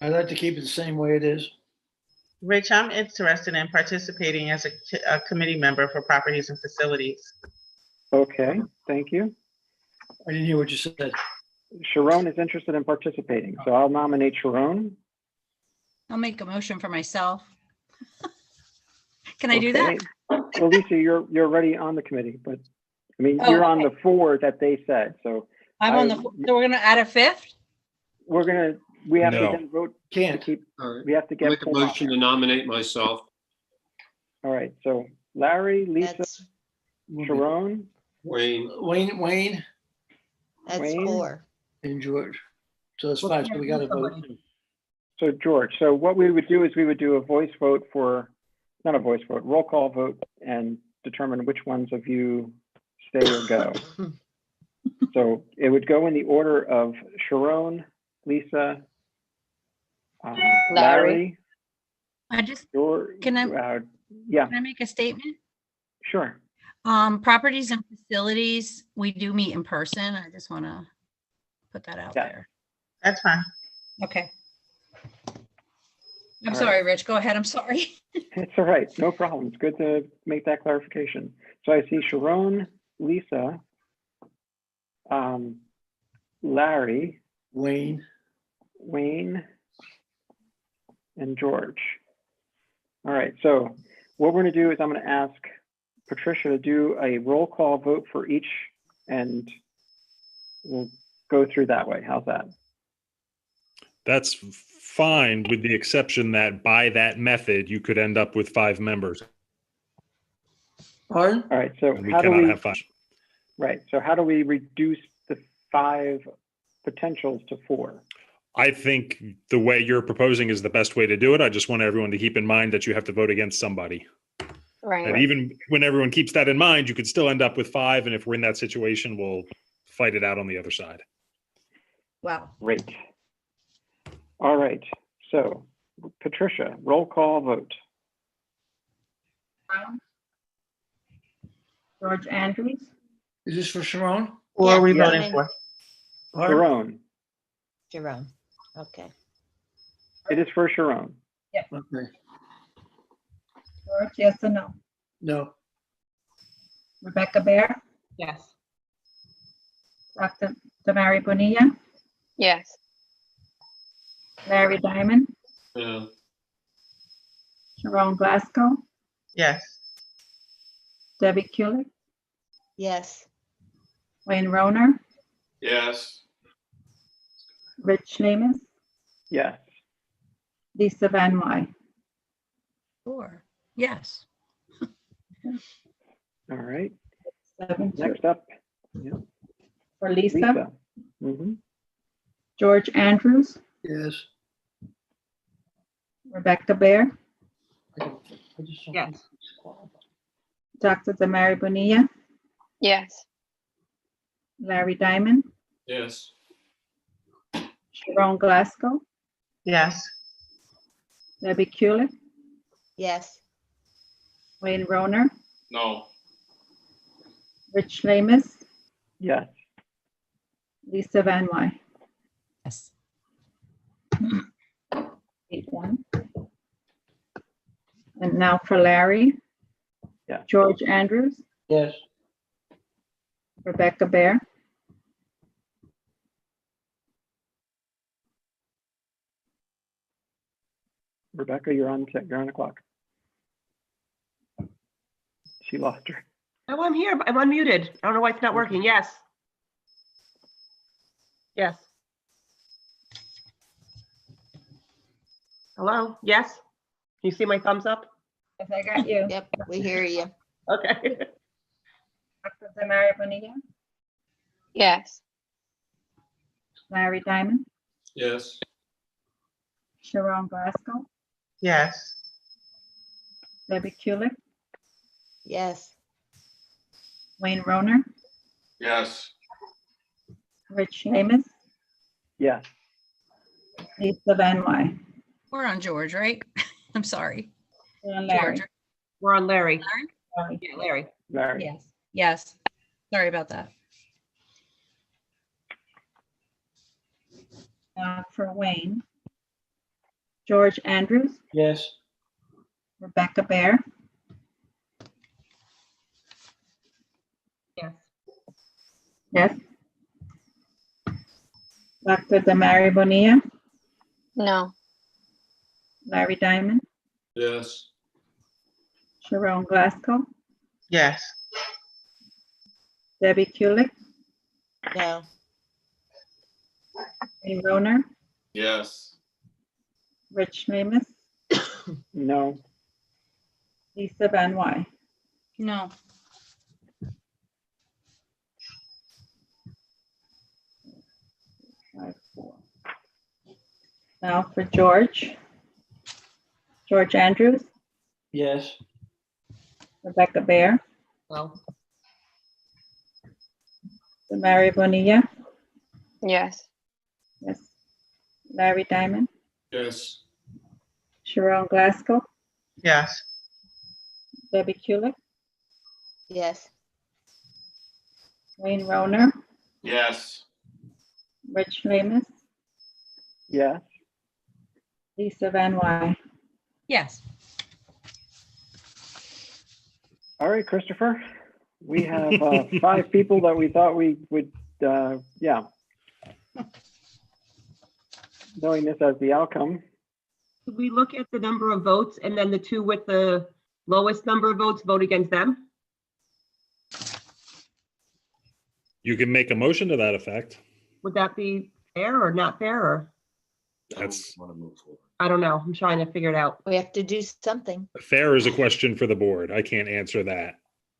Speaker 4: I'd like to keep it the same way it is.
Speaker 6: Rich, I'm interested in participating as a committee member for properties and facilities.
Speaker 3: Okay, thank you.
Speaker 4: I didn't hear what you said.
Speaker 3: Sharon is interested in participating, so I'll nominate Sharon.
Speaker 2: I'll make a motion for myself. Can I do that?
Speaker 3: Okay. Well, Lisa, you're already on the committee, but I mean,
Speaker 2: Oh,
Speaker 3: you're on
Speaker 2: okay.
Speaker 3: the four that they said, so
Speaker 2: I'm on the, so we're gonna add a fifth?
Speaker 3: we have to
Speaker 5: No.
Speaker 3: then vote to
Speaker 4: Can't.
Speaker 3: keep,
Speaker 14: All right.
Speaker 3: we have to get.
Speaker 14: Make a
Speaker 3: full on
Speaker 14: motion
Speaker 3: there.
Speaker 14: to nominate myself.
Speaker 3: All right, so Larry, Lisa,
Speaker 9: That's,
Speaker 3: Sharon,
Speaker 14: Wayne.
Speaker 4: Wayne
Speaker 9: that's
Speaker 3: Wayne?
Speaker 9: four.
Speaker 4: and George. So that's
Speaker 12: Well,
Speaker 4: five, so we got to vote.
Speaker 12: somebody.
Speaker 3: so George. So what we would do is we would do a voice vote for, not a voice vote, roll call vote, and determine which ones of you stay or go. So it would go in the order of Sharon, Lisa, Larry,
Speaker 2: I just,
Speaker 3: George,
Speaker 2: can I
Speaker 3: yeah,
Speaker 2: make a statement?
Speaker 3: sure.
Speaker 2: Properties and facilities, we do meet in person. I just want to put that out
Speaker 3: Yeah.
Speaker 2: there.
Speaker 6: That's fine.
Speaker 2: Okay. I'm
Speaker 3: All
Speaker 2: sorry,
Speaker 3: right.
Speaker 2: Rich. Go ahead. I'm sorry.
Speaker 3: It's all right. No problem. It's good to make that clarification. So I see Sharon, Lisa, Larry,
Speaker 4: Wayne,
Speaker 3: and George. All right. So what we're going to do is I'm going to ask Patricia to do a roll call vote for each, and we'll go through that way. How's that?
Speaker 5: That's fine, with the exception that by that method, you could end up with 5 members.
Speaker 4: pardon?
Speaker 3: All right. So
Speaker 5: And we
Speaker 3: how do
Speaker 5: cannot
Speaker 3: we?
Speaker 5: have 5.
Speaker 3: Right. So how do we reduce the 5 potentials to 4?
Speaker 5: I think the way you're proposing is the best way to do it. I just want everyone to keep in mind that you have to vote against somebody.
Speaker 10: Right.
Speaker 5: And even when everyone keeps that in mind, you could still end up with 5. And if we're in that situation, we'll fight it out on the other side.
Speaker 2: Wow.
Speaker 3: Great. All right. So Patricia, roll call vote.
Speaker 11: George Andrews,
Speaker 4: Is this for Sharon?
Speaker 6: Who are we
Speaker 3: Yeah.
Speaker 6: voting for?
Speaker 4: Pardon?
Speaker 3: Sharon.
Speaker 9: Jerome. Okay.
Speaker 3: It is for Sharon.
Speaker 4: Okay,
Speaker 11: George, yes or no?
Speaker 4: no,
Speaker 11: Rebecca Bear,
Speaker 12: Yes.
Speaker 11: Dr. Damari Bonilla,
Speaker 10: Yes.
Speaker 11: Larry Diamond,
Speaker 14: Yeah.
Speaker 11: Sharon Glasgow,
Speaker 6: Yes.
Speaker 11: Debbie Kulik,
Speaker 9: Yes.
Speaker 11: Wayne Roner,
Speaker 14: Yes.
Speaker 11: Rich Lamus,
Speaker 3: Yes.
Speaker 11: Lisa Van Wy.
Speaker 2: Sure. Yes.
Speaker 3: All right.
Speaker 11: 7-2.
Speaker 3: Next up, yeah,
Speaker 11: For Lisa,
Speaker 3: Lisa. Mhm.
Speaker 11: George Andrews,
Speaker 4: yes.
Speaker 11: Rebecca Bear,
Speaker 12: Yes.
Speaker 11: Dr. Damari Bonilla,
Speaker 10: Yes.
Speaker 11: Larry Diamond,
Speaker 14: Yes.
Speaker 11: Sharon Glasgow,
Speaker 6: Yes.
Speaker 11: Debbie Kulik,
Speaker 9: Yes.
Speaker 11: Wayne Roner,
Speaker 14: No.
Speaker 11: Rich Lamus,
Speaker 3: Yes.
Speaker 11: Lisa Van Wy.
Speaker 2: Yes.
Speaker 11: 8-1. And now for Larry.
Speaker 3: Yeah.
Speaker 11: George Andrews,
Speaker 4: Yes.
Speaker 11: Rebecca Bear,
Speaker 3: Rebecca, you're on the clock. She lost her.
Speaker 12: Oh, I'm here. I'm unmuted. I don't know why it's not working. Yes. Yes. Hello? Yes? Can you see my thumbs up?
Speaker 11: yes, I got you.
Speaker 9: Yep, we hear you.
Speaker 12: Okay.
Speaker 11: Dr. Damari Bonilla,
Speaker 10: Yes.
Speaker 11: Larry Diamond,
Speaker 14: Yes.
Speaker 11: Sharon Glasgow,
Speaker 6: Yes.
Speaker 11: Debbie Kulik,
Speaker 9: Yes.
Speaker 11: Wayne Roner,
Speaker 14: Yes.
Speaker 11: Rich Lamus,
Speaker 3: Yes.
Speaker 11: Lisa Van Wy,
Speaker 2: We're on George, right? I'm sorry.
Speaker 11: and Larry.
Speaker 2: George.
Speaker 12: We're on Larry.
Speaker 11: Larry.
Speaker 12: Yeah, Larry.
Speaker 3: Larry.
Speaker 2: Yes. Yes. Sorry about that.
Speaker 11: For Wayne. George Andrews,
Speaker 4: Yes.
Speaker 11: Rebecca Bear,
Speaker 12: Yes.
Speaker 11: yes. Dr. Damari Bonilla,
Speaker 10: No.
Speaker 11: Larry Diamond,
Speaker 14: Yes.
Speaker 11: Sharon Glasgow,
Speaker 6: Yes.
Speaker 11: Debbie Kulik,
Speaker 9: No.
Speaker 11: Wayne Roner,
Speaker 14: Yes.
Speaker 11: Rich Lamus,
Speaker 3: No.
Speaker 11: Lisa Van Wy.
Speaker 2: No.
Speaker 11: Now for George. George Andrews,
Speaker 4: Yes.
Speaker 11: Rebecca Bear,
Speaker 12: Well,
Speaker 11: Damari Bonilla,
Speaker 10: Yes.
Speaker 11: yes. Larry Diamond,
Speaker 14: Yes.
Speaker 11: Sharon Glasgow,
Speaker 6: Yes.
Speaker 11: Debbie Kulik,
Speaker 9: Yes.
Speaker 11: Wayne Roner,
Speaker 14: Yes.
Speaker 11: Rich Flamis,
Speaker 3: Yes.
Speaker 11: Lisa Van Wy.
Speaker 2: Yes.
Speaker 3: All right, Christopher. We have 5 people that we thought we would, yeah. Knowing this as the outcome.
Speaker 12: Could we look at the number of votes and then the two with the lowest number of votes vote against them?
Speaker 5: You can make a motion to that effect.
Speaker 12: Would that be fair or not fair? Or
Speaker 5: That's
Speaker 14: Want to move forward.
Speaker 12: I don't know. I'm trying to figure it out.
Speaker 9: We have to do something.
Speaker 5: fair is a question for the board. I can't answer that.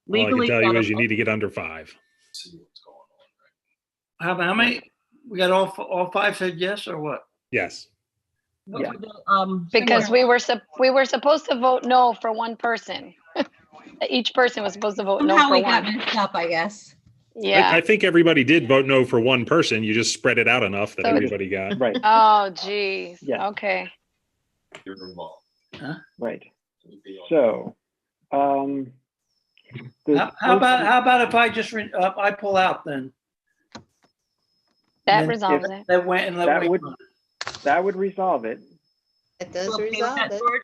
Speaker 5: All I can
Speaker 12: Legally,
Speaker 5: tell you
Speaker 12: not
Speaker 5: is you
Speaker 12: a-
Speaker 5: need to get under 5.
Speaker 14: See what's going on.
Speaker 4: How many? We got all 5 said yes or what?
Speaker 5: Yes.
Speaker 12: What
Speaker 3: Yeah.
Speaker 12: would the,
Speaker 10: Because we were supposed to vote no for one person. Each person was supposed to vote no
Speaker 2: Somehow
Speaker 10: for
Speaker 2: we got
Speaker 10: one.
Speaker 2: mixed up, I guess.
Speaker 10: Yeah.
Speaker 5: I think everybody did vote no for one person. You just spread it out enough that
Speaker 10: So-
Speaker 5: everybody got.
Speaker 3: Right,
Speaker 10: Oh, geez.
Speaker 3: Yeah.
Speaker 10: Okay.
Speaker 14: You're involved.
Speaker 3: right.
Speaker 14: You'd be on-
Speaker 3: So, the
Speaker 4: How
Speaker 3: first-
Speaker 4: about if I just, I pull out then?
Speaker 10: That
Speaker 4: then
Speaker 10: resolves it.
Speaker 4: That went and let
Speaker 3: That
Speaker 4: Wayne
Speaker 3: would-
Speaker 4: run.
Speaker 3: that would resolve it.
Speaker 9: It does
Speaker 12: okay with
Speaker 9: resolve
Speaker 12: that,
Speaker 9: it.
Speaker 12: George?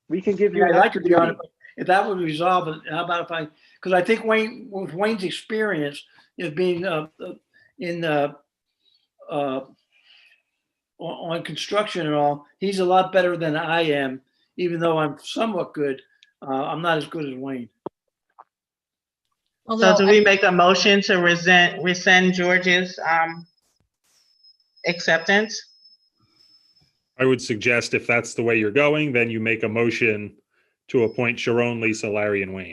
Speaker 3: We can give you
Speaker 4: Yeah, I'd
Speaker 3: an
Speaker 4: like to
Speaker 3: extra
Speaker 4: be on it,
Speaker 3: duty.
Speaker 4: but if that would resolve it, how about if I, because I think Wayne, with Wayne's experience of being on construction and all, he's a lot better than I am, even though I'm somewhat good. I'm not as good as Wayne.
Speaker 6: So
Speaker 2: Although,
Speaker 6: do we make a motion to rescind George's acceptance?
Speaker 5: I would suggest if that's the way you're going, then you make a motion to appoint Sharon, Lisa, Larry, and Wayne.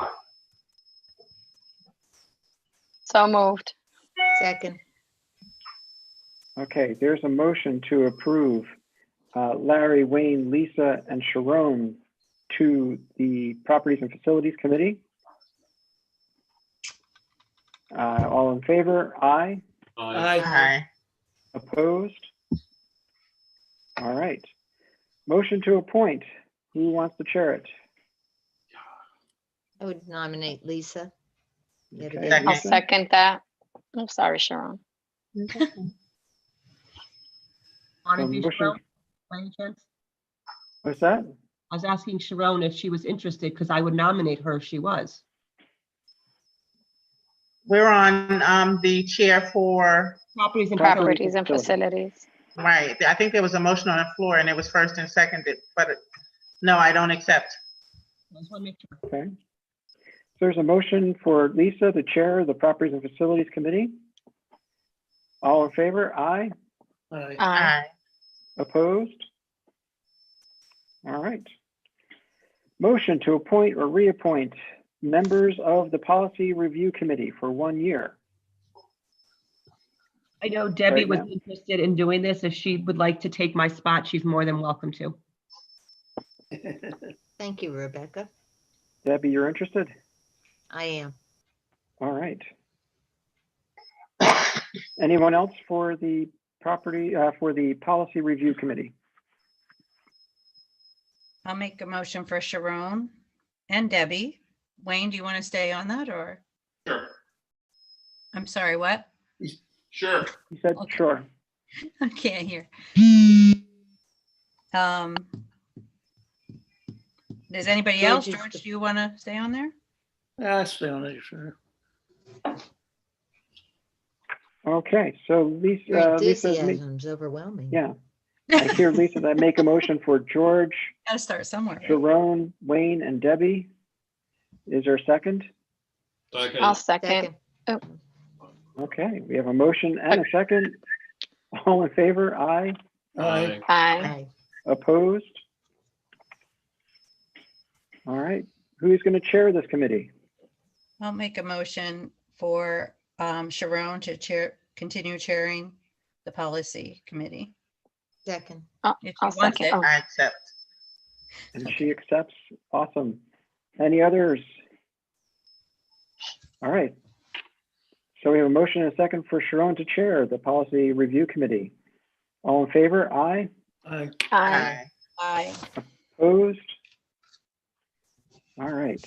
Speaker 10: So moved.
Speaker 9: Second.
Speaker 3: Okay, there's a motion to approve Larry, Wayne, Lisa, and Sharon to the Properties and Facilities Committee. All in favor? Aye.
Speaker 6: Aye.
Speaker 3: Opposed? All right. Motion to appoint. Who wants to chair it?
Speaker 9: I would nominate Lisa. Yet
Speaker 3: Okay,
Speaker 9: again.
Speaker 10: I'll
Speaker 3: Lisa?
Speaker 10: second that. I'm sorry, Sharon.
Speaker 12: Want to
Speaker 3: So
Speaker 12: do
Speaker 3: motion-
Speaker 12: Sharon by any chance?
Speaker 3: What's that?
Speaker 12: I was asking Sharon if she was interested because I would nominate her if she was.
Speaker 6: We're on the chair for,
Speaker 12: Properties and
Speaker 10: Properties and
Speaker 3: facilities.
Speaker 10: facilities.
Speaker 6: right, I think there was a motion on the floor and it was first and seconded, but no, I don't accept.
Speaker 12: I just want to make sure.
Speaker 3: Okay. So there's a motion for Lisa to chair the Properties and Facilities Committee. All in favor? Aye.
Speaker 4: Aye.
Speaker 10: Aye.
Speaker 3: Opposed? All right. Motion to appoint or reappoint members of the Policy Review Committee for 1 year.
Speaker 12: I know Debbie
Speaker 3: Right
Speaker 12: was
Speaker 3: now.
Speaker 12: interested in doing this. If she would like to take my spot, she's more than welcome to.
Speaker 9: Thank you, Rebecca.
Speaker 3: Debbie, you're interested?
Speaker 9: I am.
Speaker 3: All right. Anyone else for the Policy Review Committee?
Speaker 2: I'll make a motion for Sharon and Debbie. Wayne, do you want to stay on that or?
Speaker 14: Sure.
Speaker 2: I'm sorry, what?
Speaker 14: Sure.
Speaker 3: You said
Speaker 2: Okay.
Speaker 3: sure.
Speaker 2: I can't hear. Does anybody
Speaker 9: George
Speaker 2: else?
Speaker 9: is
Speaker 2: George,
Speaker 9: the-
Speaker 2: do you want to stay on there?
Speaker 4: I'll stay on it, sure.
Speaker 3: Okay, so
Speaker 9: Your
Speaker 3: Lisa,
Speaker 9: enthusiasm's overwhelming.
Speaker 3: yeah. I hear Lisa that make a motion for George,
Speaker 2: Gotta start somewhere. right?
Speaker 3: Sharon, Wayne, and Debbie. Is there a second?
Speaker 10: I'll second.
Speaker 9: Second.
Speaker 3: Okay, we have a motion and a second. All in favor? Aye.
Speaker 4: Aye.
Speaker 10: Aye.
Speaker 9: Aye.
Speaker 3: Opposed? All right, who's going to chair this committee?
Speaker 2: I'll make a motion for Sharon to continue chairing the policy committee.
Speaker 9: Second.
Speaker 2: If she
Speaker 10: I'll
Speaker 2: wants
Speaker 10: second.
Speaker 2: it.
Speaker 10: Oh,
Speaker 6: I accept.
Speaker 3: And she accepts. Awesome. Any others? All right. So we have a motion and a second for Sharon to chair the Policy Review Committee. All in favor? Aye.
Speaker 4: Aye.
Speaker 10: Aye.
Speaker 2: Aye.
Speaker 3: Opposed? All right.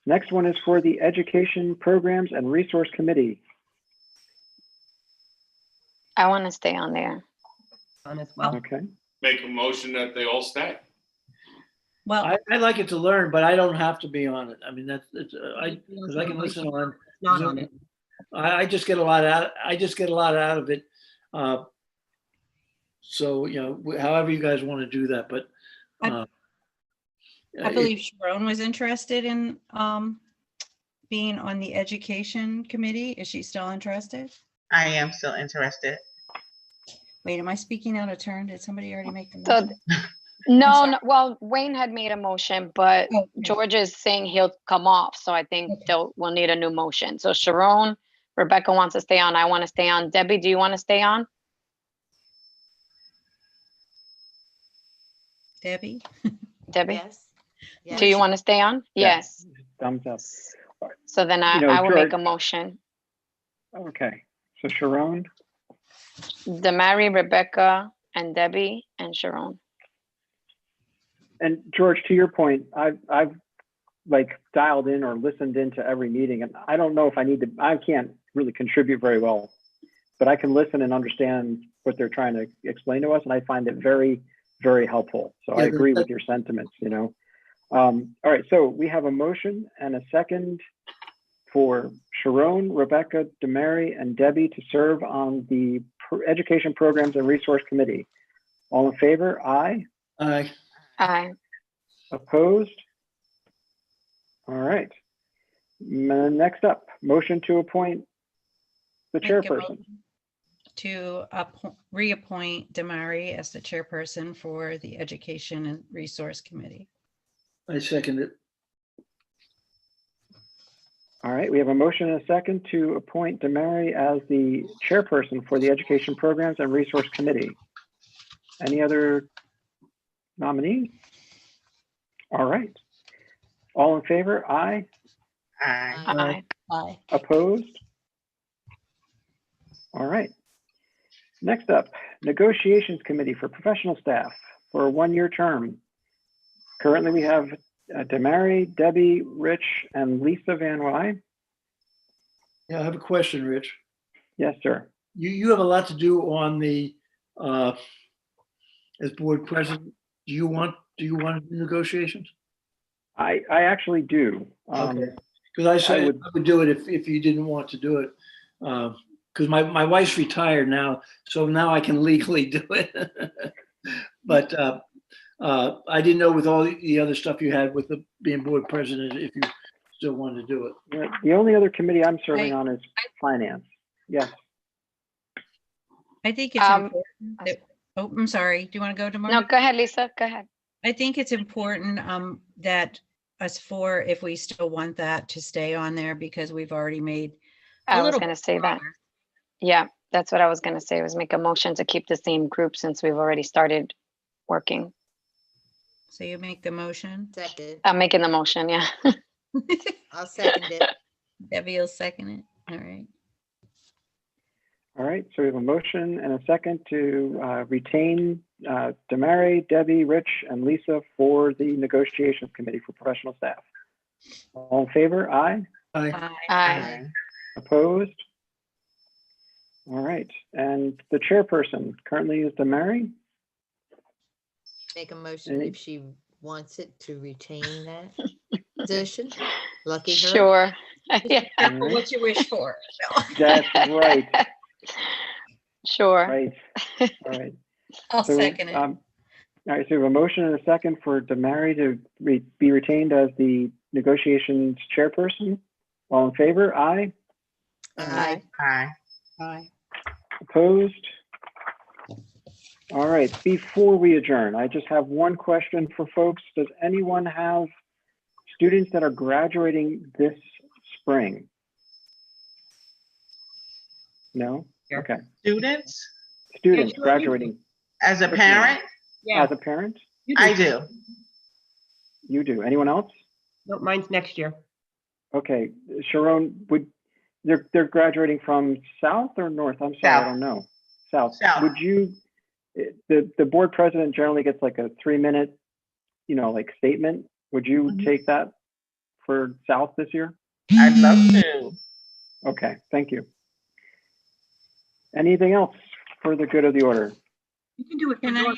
Speaker 3: Next one is for the Education Programs and Resource Committee.
Speaker 10: I want to stay on there.
Speaker 12: On as well.
Speaker 3: Okay.
Speaker 14: Make a motion that they all stay.
Speaker 2: Well,
Speaker 4: I like it to learn, but I don't have to be on it. I mean, because I can listen on
Speaker 12: Not on
Speaker 4: Zoom.
Speaker 12: it.
Speaker 4: I just get a lot out. I just get a lot out of it. So, you know, however you guys want to do that, but.
Speaker 2: I believe Sharon was interested in being on the Education Committee. Is she still interested?
Speaker 6: I am still interested.
Speaker 2: Wait, am I speaking out of turn? Did somebody already make the
Speaker 10: So,
Speaker 2: motion?
Speaker 10: no, well, Wayne had made a motion, but
Speaker 2: Okay.
Speaker 10: George is saying he'll come off. So I think we'll need a new motion. So Sharon, Rebecca wants to stay on. I want to stay on. Debbie, do you want to stay on?
Speaker 2: Debbie?
Speaker 10: Debbie,
Speaker 9: Yes.
Speaker 10: do you want to stay on? Yes.
Speaker 3: Thumbs up.
Speaker 10: So then I,
Speaker 3: You know,
Speaker 10: I will make a
Speaker 3: George-
Speaker 10: motion.
Speaker 3: Okay. So Sharon,
Speaker 10: Damari, Rebecca, and Debbie, and Sharon.
Speaker 3: and George, to your point, I've like dialed in or listened into every meeting, and I don't know if I can't really contribute very well, but I can listen and understand what they're trying to explain to us, and I find it very, very helpful. So I
Speaker 4: Yeah,
Speaker 3: agree with your sentiments, you know. All right, so we have a motion and a second for Sharon, Rebecca, Damari, and Debbie to serve on the Education Programs and Resource Committee. All in favor? Aye.
Speaker 4: Aye.
Speaker 10: Aye.
Speaker 3: Opposed? All right. Next up, motion to appoint the
Speaker 2: Make a
Speaker 3: chairperson.
Speaker 2: motion to reappoint Damari as the chairperson for the Education and Resource Committee.
Speaker 4: I second it.
Speaker 3: All right, we have a motion and a second to appoint Damari as the chairperson for the Education Programs and Resource Committee. Any other nominees? All right. All in favor? Aye.
Speaker 6: Aye.
Speaker 10: Aye.
Speaker 2: Aye.
Speaker 3: Opposed? All right. Next up, Negotiations Committee for Professional Staff for a one-year term. Currently, we have Damari, Debbie, Rich, and Lisa Van Wy.
Speaker 4: Yeah, I have a question, Rich.
Speaker 3: Yes, sir.
Speaker 4: You have a lot to do on the, as board president. Do you want negotiations?
Speaker 3: I actually do.
Speaker 4: Okay. Because I said I would do it if you didn't want to do it. Because my wife's retired now, so now I can legally do it. But I didn't know with all the other stuff you had with being board president, if you still wanted to do it.
Speaker 3: Yeah, the only other committee I'm serving on is finance. Yes.
Speaker 2: I think it's important that, oh, I'm sorry. Do you want to go, Damari?
Speaker 10: No, go ahead, Lisa. Go ahead.
Speaker 2: I think it's important that us four, if we still want that, to stay on there because we've already made
Speaker 10: I was going to say that. Yeah, that's what I was going to say, was make a motion to keep the same group since we've already started working.
Speaker 2: So you make the motion?
Speaker 9: Second.
Speaker 10: I'm making the motion, yeah.
Speaker 9: I'll second it.
Speaker 2: Debbie will second it. All right.
Speaker 3: All right, so we have a motion and a second to retain Damari, Debbie, Rich, and Lisa for the Negotiations Committee for Professional Staff. All in favor? Aye.
Speaker 4: Aye.
Speaker 10: Aye.
Speaker 3: Opposed? All right, and the chairperson currently is Damari.
Speaker 9: Make a motion if she wants it to retain that position. Lucky her.
Speaker 10: Sure. Yeah.
Speaker 2: What you wish for.
Speaker 3: That's right.
Speaker 10: Sure.
Speaker 3: Right. All right.
Speaker 2: I'll
Speaker 3: So,
Speaker 2: second it.
Speaker 3: all right, so we have a motion and a second for Damari to be retained as the negotiations chairperson. All in favor? Aye.
Speaker 9: Aye.
Speaker 6: Aye.
Speaker 2: Aye.
Speaker 3: Opposed? All right, before we adjourn, I just have one question for folks. Does anyone have students that are graduating this spring? No? Okay.
Speaker 6: Students,
Speaker 3: Students
Speaker 12: Yeah, sure.
Speaker 3: graduating
Speaker 6: as a parent,
Speaker 3: as a parent?
Speaker 6: I do.
Speaker 3: You do. Anyone else?
Speaker 12: No, mine's next year.
Speaker 3: Okay, Sharon, they're graduating from South or North? I'm sorry, I
Speaker 6: South.
Speaker 3: don't know. South.
Speaker 6: South.
Speaker 3: Would you the board president generally gets like a 3-minute, like statement. Would you take that for South this year?
Speaker 6: I'd love to.
Speaker 3: Okay, thank you. Anything else for the good of the order?
Speaker 12: You can do it.
Speaker 2: Can I,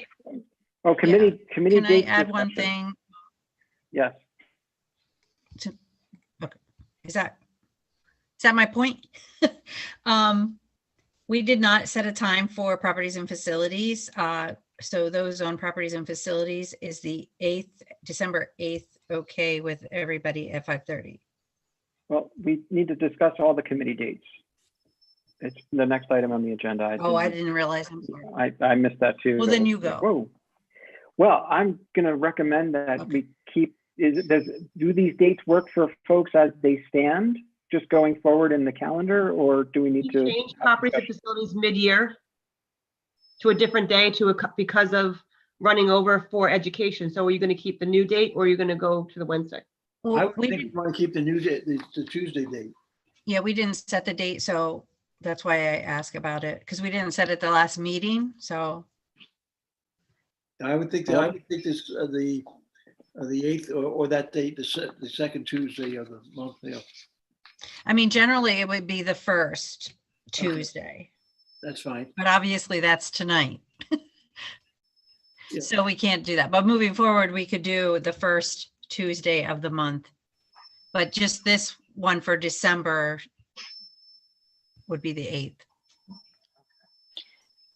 Speaker 3: Oh, committee
Speaker 2: can I
Speaker 3: dates
Speaker 2: add one
Speaker 3: discussion.
Speaker 2: thing?
Speaker 3: Yes.
Speaker 2: Okay, is that my point? We did not set a time for properties and facilities. So those on properties and facilities is the 8th, December 8th, okay with everybody at 5:30?
Speaker 3: Well, we need to discuss all the committee dates. It's the next item on the agenda.
Speaker 2: I didn't realize. I'm sorry.
Speaker 3: I missed that too.
Speaker 2: Well, then you go.
Speaker 3: Whoa. Well, I'm going to recommend that we keep, do these dates work for folks as they stand, just going forward in the calendar, or do we need to
Speaker 12: change properties and facilities mid-year to a different day because of running over for education? So are you going to keep the new date, or are you going to go to the Wednesday?
Speaker 2: Well,
Speaker 4: I would think you want to keep the new date, the Tuesday date.
Speaker 2: Yeah, we didn't set the date, so that's why I asked about it, because we didn't set it the last meeting, so.
Speaker 4: I would think that, I would think this, the 8th or that date, the second Tuesday of the month. Yeah.
Speaker 2: I mean, generally it would be the first Tuesday,
Speaker 4: That's fine.
Speaker 2: but obviously that's tonight.
Speaker 4: Yeah.
Speaker 2: So we can't do that, but moving forward, we could do the first Tuesday of the month. But just this one for December would be the 8th.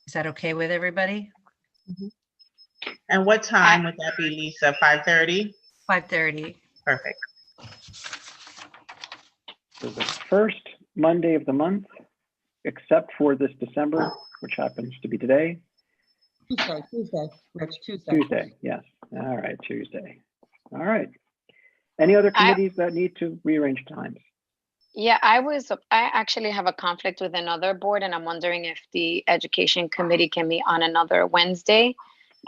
Speaker 2: Is that okay with everybody?
Speaker 6: And what time would that be, Lisa? 5:30?
Speaker 2: 5:30.
Speaker 6: Perfect.
Speaker 3: So the first Monday of the month, except for this December, which happens to be today.
Speaker 12: Tuesday, Rich, Tuesday.
Speaker 3: Tuesday, yes. All right, Tuesday. All right. Any other committees that need to rearrange times?
Speaker 10: Yeah, I actually have a conflict with another board, and I'm wondering if the education committee can meet on another Wednesday,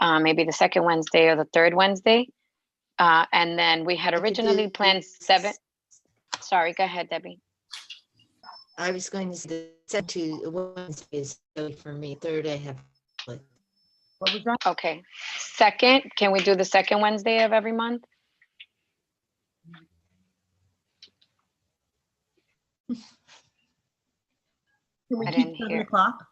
Speaker 10: maybe the second Wednesday or the third Wednesday. And then we had originally planned 7. Sorry, go ahead, Debbie.
Speaker 9: I was going to say set to Wednesday is good for me. Third, I have.
Speaker 12: What was that?
Speaker 10: Okay. Second, can we do the second Wednesday of every month?
Speaker 12: Can we
Speaker 10: I
Speaker 12: keep
Speaker 10: didn't
Speaker 12: 7
Speaker 10: hear.
Speaker 12: o'clock?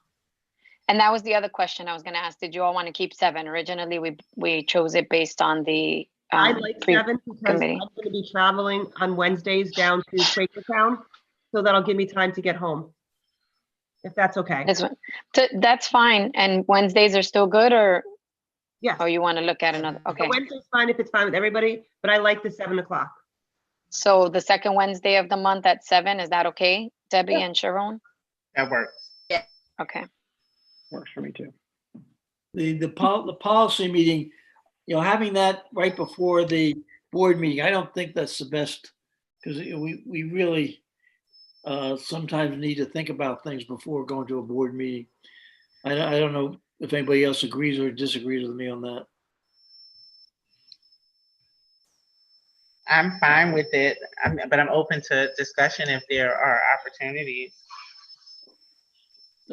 Speaker 10: And that was the other question I was going to ask. Did you all want to keep 7? Originally, we chose it based on the
Speaker 12: I'd like 7 because I'm
Speaker 10: committee.
Speaker 12: going to be traveling on Wednesdays down to Quakertown. So that'll give me time to get home. If that's okay.
Speaker 10: That's fine. And Wednesdays are still good, or?
Speaker 12: Yes.
Speaker 10: Oh, you want to look at another?
Speaker 12: So
Speaker 10: Okay.
Speaker 12: Wednesday's fine if it's fine with everybody, but I like the 7 o'clock.
Speaker 10: So the second Wednesday of the month at 7, is that okay, Debbie
Speaker 12: Yeah.
Speaker 10: and Sharon?
Speaker 6: That works.
Speaker 9: Yeah.
Speaker 10: Okay.
Speaker 3: Works for me too.
Speaker 4: The policy meeting, having that right before the board meeting, I don't think that's the best, because we really sometimes need to think about things before going to a board meeting. I don't know if anybody else agrees or disagrees with me on that.
Speaker 6: I'm fine with it, but I'm open to discussion if there are opportunities.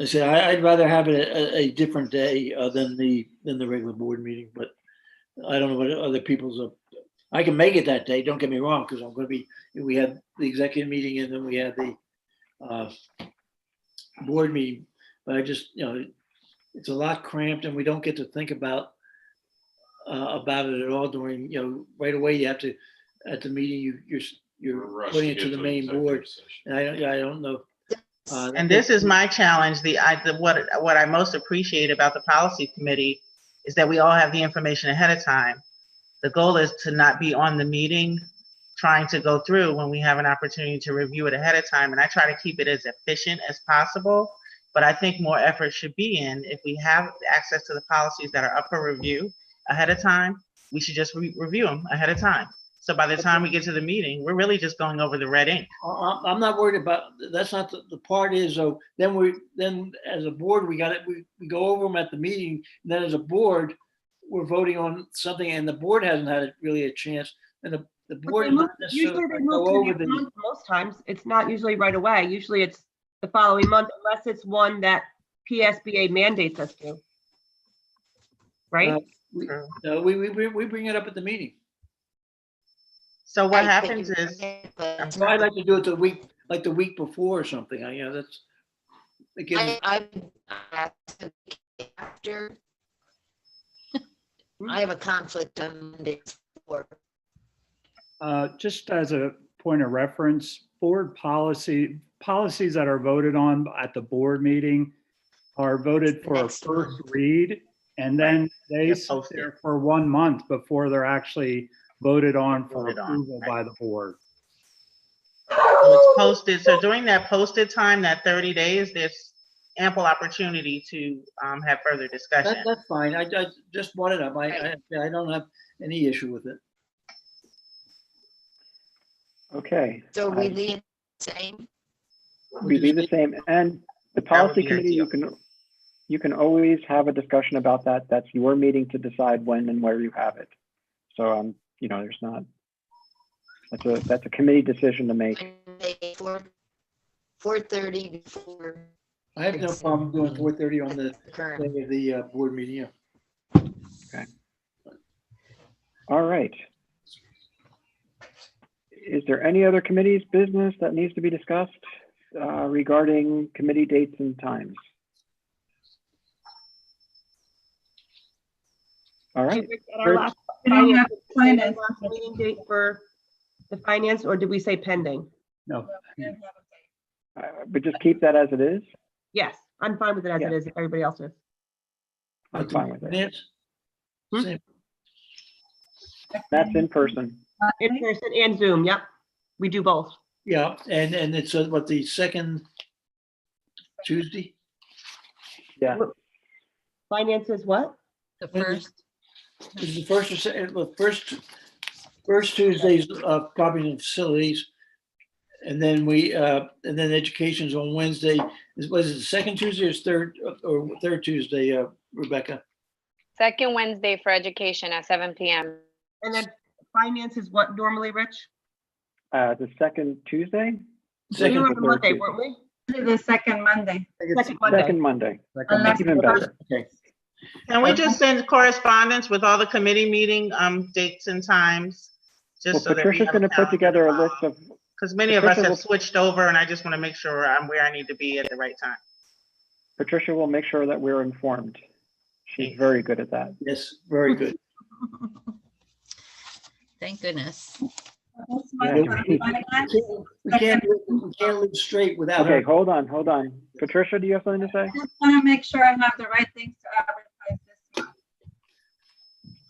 Speaker 4: I say I'd rather have it a different day than the regular board meeting, but I don't know what other people's. I can make it that day. Don't get me wrong, because I'm going to be. We had the executive meeting and then we had the board meeting, but I just it's a lot cramped and we don't get to think about it at all during right away. You have to at the meeting you're putting it to the main board, and I don't know.
Speaker 6: And this is my challenge. What I most appreciate about the policy committee is that we all have the information ahead of time. The goal is to not be on the meeting trying to go through when we have an opportunity to review it ahead of time. And I try to keep it as efficient as possible. But I think more effort should be in, if we have access to the policies that are up for review ahead of time, we should just review them ahead of time. So by the time we get to the meeting, we're really just going over the red ink.
Speaker 4: I'm not worried about, that's not the part is, though, then as a board, we go over them at the meeting. And then as a board, we're voting on something and the board hasn't had really a chance. And the board
Speaker 12: Usually they move to the next month most times. It's not usually right away. Usually it's the following month, unless it's one that PSBA mandates us to. right?
Speaker 4: We bring it up at the meeting.
Speaker 6: So what
Speaker 9: Right, but
Speaker 6: happens
Speaker 9: you
Speaker 6: is,
Speaker 9: forget, but
Speaker 4: So I'd like to do it the week before or something. That's. It gives,
Speaker 9: I after. I have a conflict on Monday before.
Speaker 13: Just as a point of reference, board policies that are voted on at the board meeting are voted for a
Speaker 9: Next
Speaker 13: first
Speaker 9: month.
Speaker 13: read, and then they
Speaker 6: They're
Speaker 13: sit
Speaker 6: posted.
Speaker 13: there for 1 month before they're actually voted on for
Speaker 6: Voted on,
Speaker 13: approval
Speaker 6: right.
Speaker 13: by the board.
Speaker 6: So it's posted, so during that posted time, that 30 days, there's ample opportunity to have further discussion.
Speaker 4: that's fine. I just brought it up. I don't have any issue with it.
Speaker 3: Okay.
Speaker 9: So we leave the same.
Speaker 3: We leave the same, and the policy
Speaker 6: be
Speaker 3: committee, you can always have a discussion about that. That's your meeting to decide when and where you have it. So, there's not, that's a committee decision to make.
Speaker 9: 4:30 before.
Speaker 4: I have no problem doing 4:30 on the
Speaker 9: current.
Speaker 4: day of the board meeting. Yeah.
Speaker 3: Okay. All right. Is there any other committee's business that needs to be discussed regarding committee dates and times? All right.
Speaker 12: At our last meeting date for the finance, or did we say pending?
Speaker 13: No.
Speaker 3: But just keep that as it is.
Speaker 12: Yes, I'm fine with it as
Speaker 3: Yeah.
Speaker 12: it is, if everybody else is.
Speaker 3: I'm fine with it.
Speaker 4: Yes. Same.
Speaker 3: That's in person.
Speaker 12: In person and Zoom, yep. We do both.
Speaker 4: Yeah, and it's what, the second Tuesday?
Speaker 3: Yeah.
Speaker 12: Finance is what?
Speaker 2: The first.
Speaker 4: Is the first or second, well, first Tuesdays of property and facilities. And then and then education's on Wednesday. Was it the second Tuesday or third Tuesday, Rebecca?
Speaker 10: Second Wednesday for education at 7 p.m.
Speaker 12: And then finance is what normally, Rich?
Speaker 3: The second Tuesday?
Speaker 12: We were
Speaker 3: or
Speaker 12: on
Speaker 3: third
Speaker 12: Monday,
Speaker 3: Tuesday?
Speaker 12: weren't we?
Speaker 11: The second Monday.
Speaker 12: Second Monday.
Speaker 3: Second Monday.
Speaker 11: Unless
Speaker 3: Even better.
Speaker 4: Okay.
Speaker 6: Can we just send correspondence with all the committee meeting dates and times?
Speaker 3: Well,
Speaker 6: Just so that we
Speaker 3: Patricia's
Speaker 6: have
Speaker 3: going to put together a list of,
Speaker 6: because many of us
Speaker 3: Patricia
Speaker 6: have
Speaker 3: will-
Speaker 6: switched over, and I just want to make sure I'm where I need to be at the right time.
Speaker 3: Patricia will make sure that we're informed. She's very good at that.
Speaker 4: Yes, very good.
Speaker 2: Thank goodness.
Speaker 3: Yeah.
Speaker 4: We can't live straight without
Speaker 3: Okay,
Speaker 4: her.
Speaker 3: hold on. Patricia, do you have something to say?
Speaker 11: Just want to make sure I have the right things to advertise this month.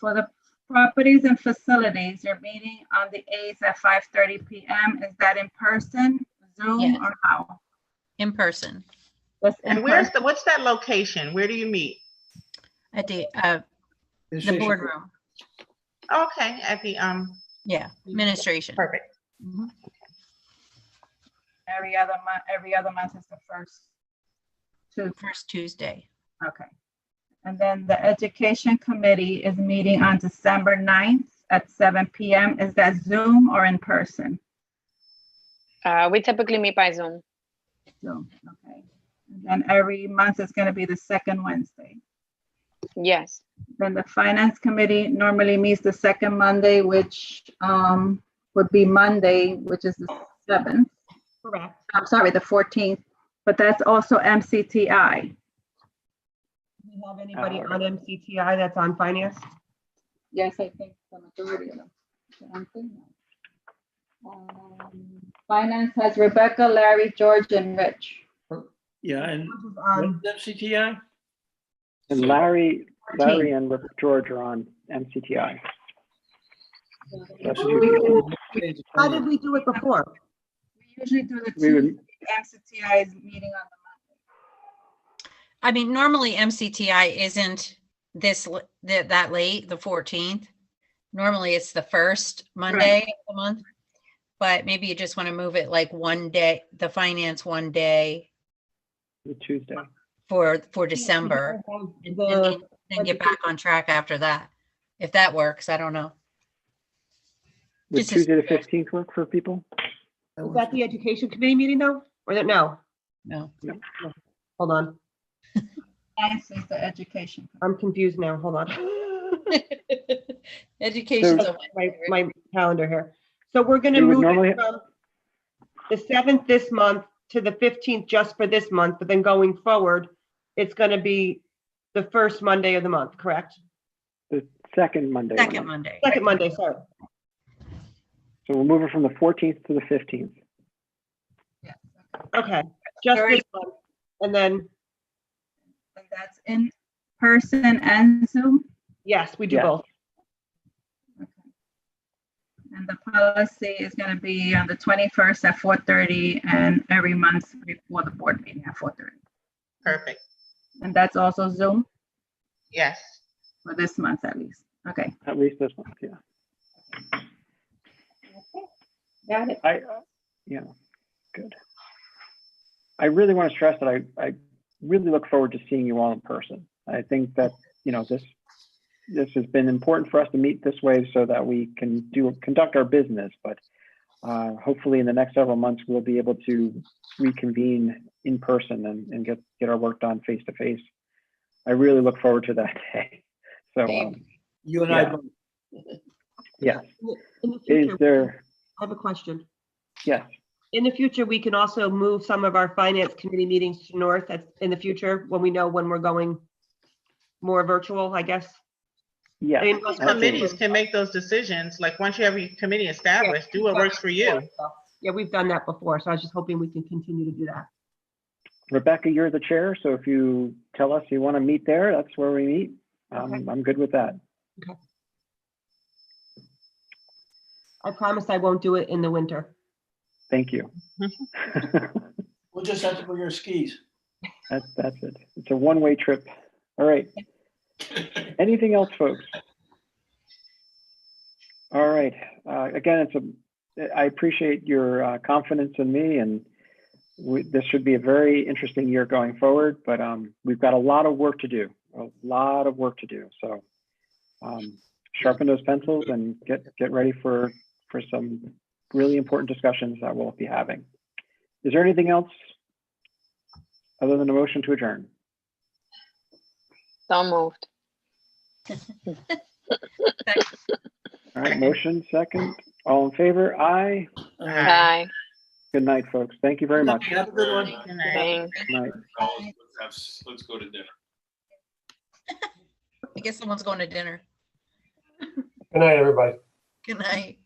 Speaker 11: For the properties and facilities, you're meeting on the 8th at 5:30 p.m. Is that in person, Zoom,
Speaker 2: Yes.
Speaker 11: or how?
Speaker 2: In person
Speaker 11: That's in
Speaker 6: And where's
Speaker 11: person.
Speaker 6: what's that location? Where do you meet?
Speaker 2: at the boardroom.
Speaker 6: Okay, at the
Speaker 2: Yeah, administration.
Speaker 6: perfect.
Speaker 2: Mhm.
Speaker 11: Every other month is the
Speaker 2: First Tuesday.
Speaker 11: Okay. And then the education committee is meeting on December 9th at 7 p.m. Is that Zoom or in person?
Speaker 10: We typically meet by Zoom.
Speaker 11: Zoom, okay. And then every month is going to be the second Wednesday.
Speaker 10: Yes.
Speaker 11: Then the finance committee normally meets the second Monday, which would be Monday, which is the 7th.
Speaker 12: Correct.
Speaker 11: I'm sorry, the 14th, but that's also MCTI.
Speaker 12: Do you have anybody on MCTI that's on finance?
Speaker 11: Yes, I think the majority of them. Finance has Rebecca, Larry, George, and Rich.
Speaker 4: Yeah, and
Speaker 12: Um,
Speaker 4: what's FCTI?
Speaker 3: And Larry and George are on MCTI.
Speaker 12: How did we do it before?
Speaker 11: We usually do the
Speaker 3: We would-
Speaker 11: Tuesday, MCTI is meeting on the
Speaker 2: I mean, normally MCTI isn't that late, the 14th. Normally it's the first Monday of the month, but maybe you just want to move it like one day, the finance one day
Speaker 3: The Tuesday.
Speaker 2: for December, and then get back on track after that. If that works, I don't know.
Speaker 3: Would
Speaker 2: Just a
Speaker 3: Tuesday the
Speaker 2: suggestion.
Speaker 3: 15th work for people?
Speaker 12: Is that the education committee meeting though? Or that, no?
Speaker 2: No.
Speaker 12: Hold on.
Speaker 11: 9th is the education.
Speaker 12: I'm confused now. Hold on.
Speaker 2: Education's a
Speaker 12: my calendar here. So we're going to
Speaker 3: We would
Speaker 12: move
Speaker 3: normally-
Speaker 12: it from the 7th this month to the 15th just for this month, but then going forward, it's going to be the first Monday of the month, correct?
Speaker 3: The second Monday. of the
Speaker 2: second
Speaker 3: month.
Speaker 2: Monday.
Speaker 12: Second Monday, sorry.
Speaker 3: So we'll move it from the 14th to the 15th.
Speaker 12: Okay, just
Speaker 2: Very-
Speaker 12: this month. And then,
Speaker 11: And that's in person and Zoom.
Speaker 12: yes, we do
Speaker 3: Yes.
Speaker 12: both.
Speaker 11: And the policy is going to be on the 21st at 4:30 and every month before the board meeting at 4:30.
Speaker 6: Perfect.
Speaker 11: And that's also Zoom
Speaker 6: Yes.
Speaker 11: for this month at least. Okay.
Speaker 3: At least this month, yeah.
Speaker 12: Got it.
Speaker 3: Yeah, good. I really want to stress that I really look forward to seeing you all in person. I think that, this has been important for us to meet this way so that we can conduct our business, but hopefully in the next several months, we'll be able to reconvene in person and get our work done face to face. I really look forward to that day. So,
Speaker 4: You and
Speaker 3: yeah.
Speaker 4: I both.
Speaker 3: yeah.
Speaker 12: In the
Speaker 3: Is
Speaker 12: future,
Speaker 3: there,
Speaker 12: I have a question.
Speaker 3: yes,
Speaker 12: In the future, we can also move some of our finance committee meetings to north in the future when we know when we're going more virtual, I guess.
Speaker 3: yes.
Speaker 12: I mean,
Speaker 6: Those
Speaker 3: absolutely.
Speaker 6: committees can make those decisions. Like, once you have your committee established, do what works for you.
Speaker 12: Yeah, we've done that before, so I was just hoping we can continue to do that.
Speaker 3: Rebecca, you're the chair, so if you tell us you want to meet there, that's where we meet.
Speaker 12: Okay.
Speaker 3: I'm good with that.
Speaker 12: I promise I won't do it in the winter.
Speaker 3: Thank you.
Speaker 4: We'll just have to bring our skis.
Speaker 3: That's it. It's a one-way trip. All right. Anything else, folks? All right. Again, I appreciate your confidence in me, and this should be a very interesting year going forward. But we've got a lot of work to do. So sharpen those pencils and get ready for some really important discussions that we'll be having. Is there anything else other than a motion to adjourn?
Speaker 10: So moved.
Speaker 3: All right, motion second. All in favor? Aye.
Speaker 10: Bye.
Speaker 3: Good night, folks. Thank you very much.
Speaker 4: Have a good one.
Speaker 6: Good night.
Speaker 10: Thanks.
Speaker 3: Good night.
Speaker 14: Let's go to dinner.
Speaker 2: I guess someone's going to dinner.
Speaker 1: Good night, everybody.
Speaker 2: Good night.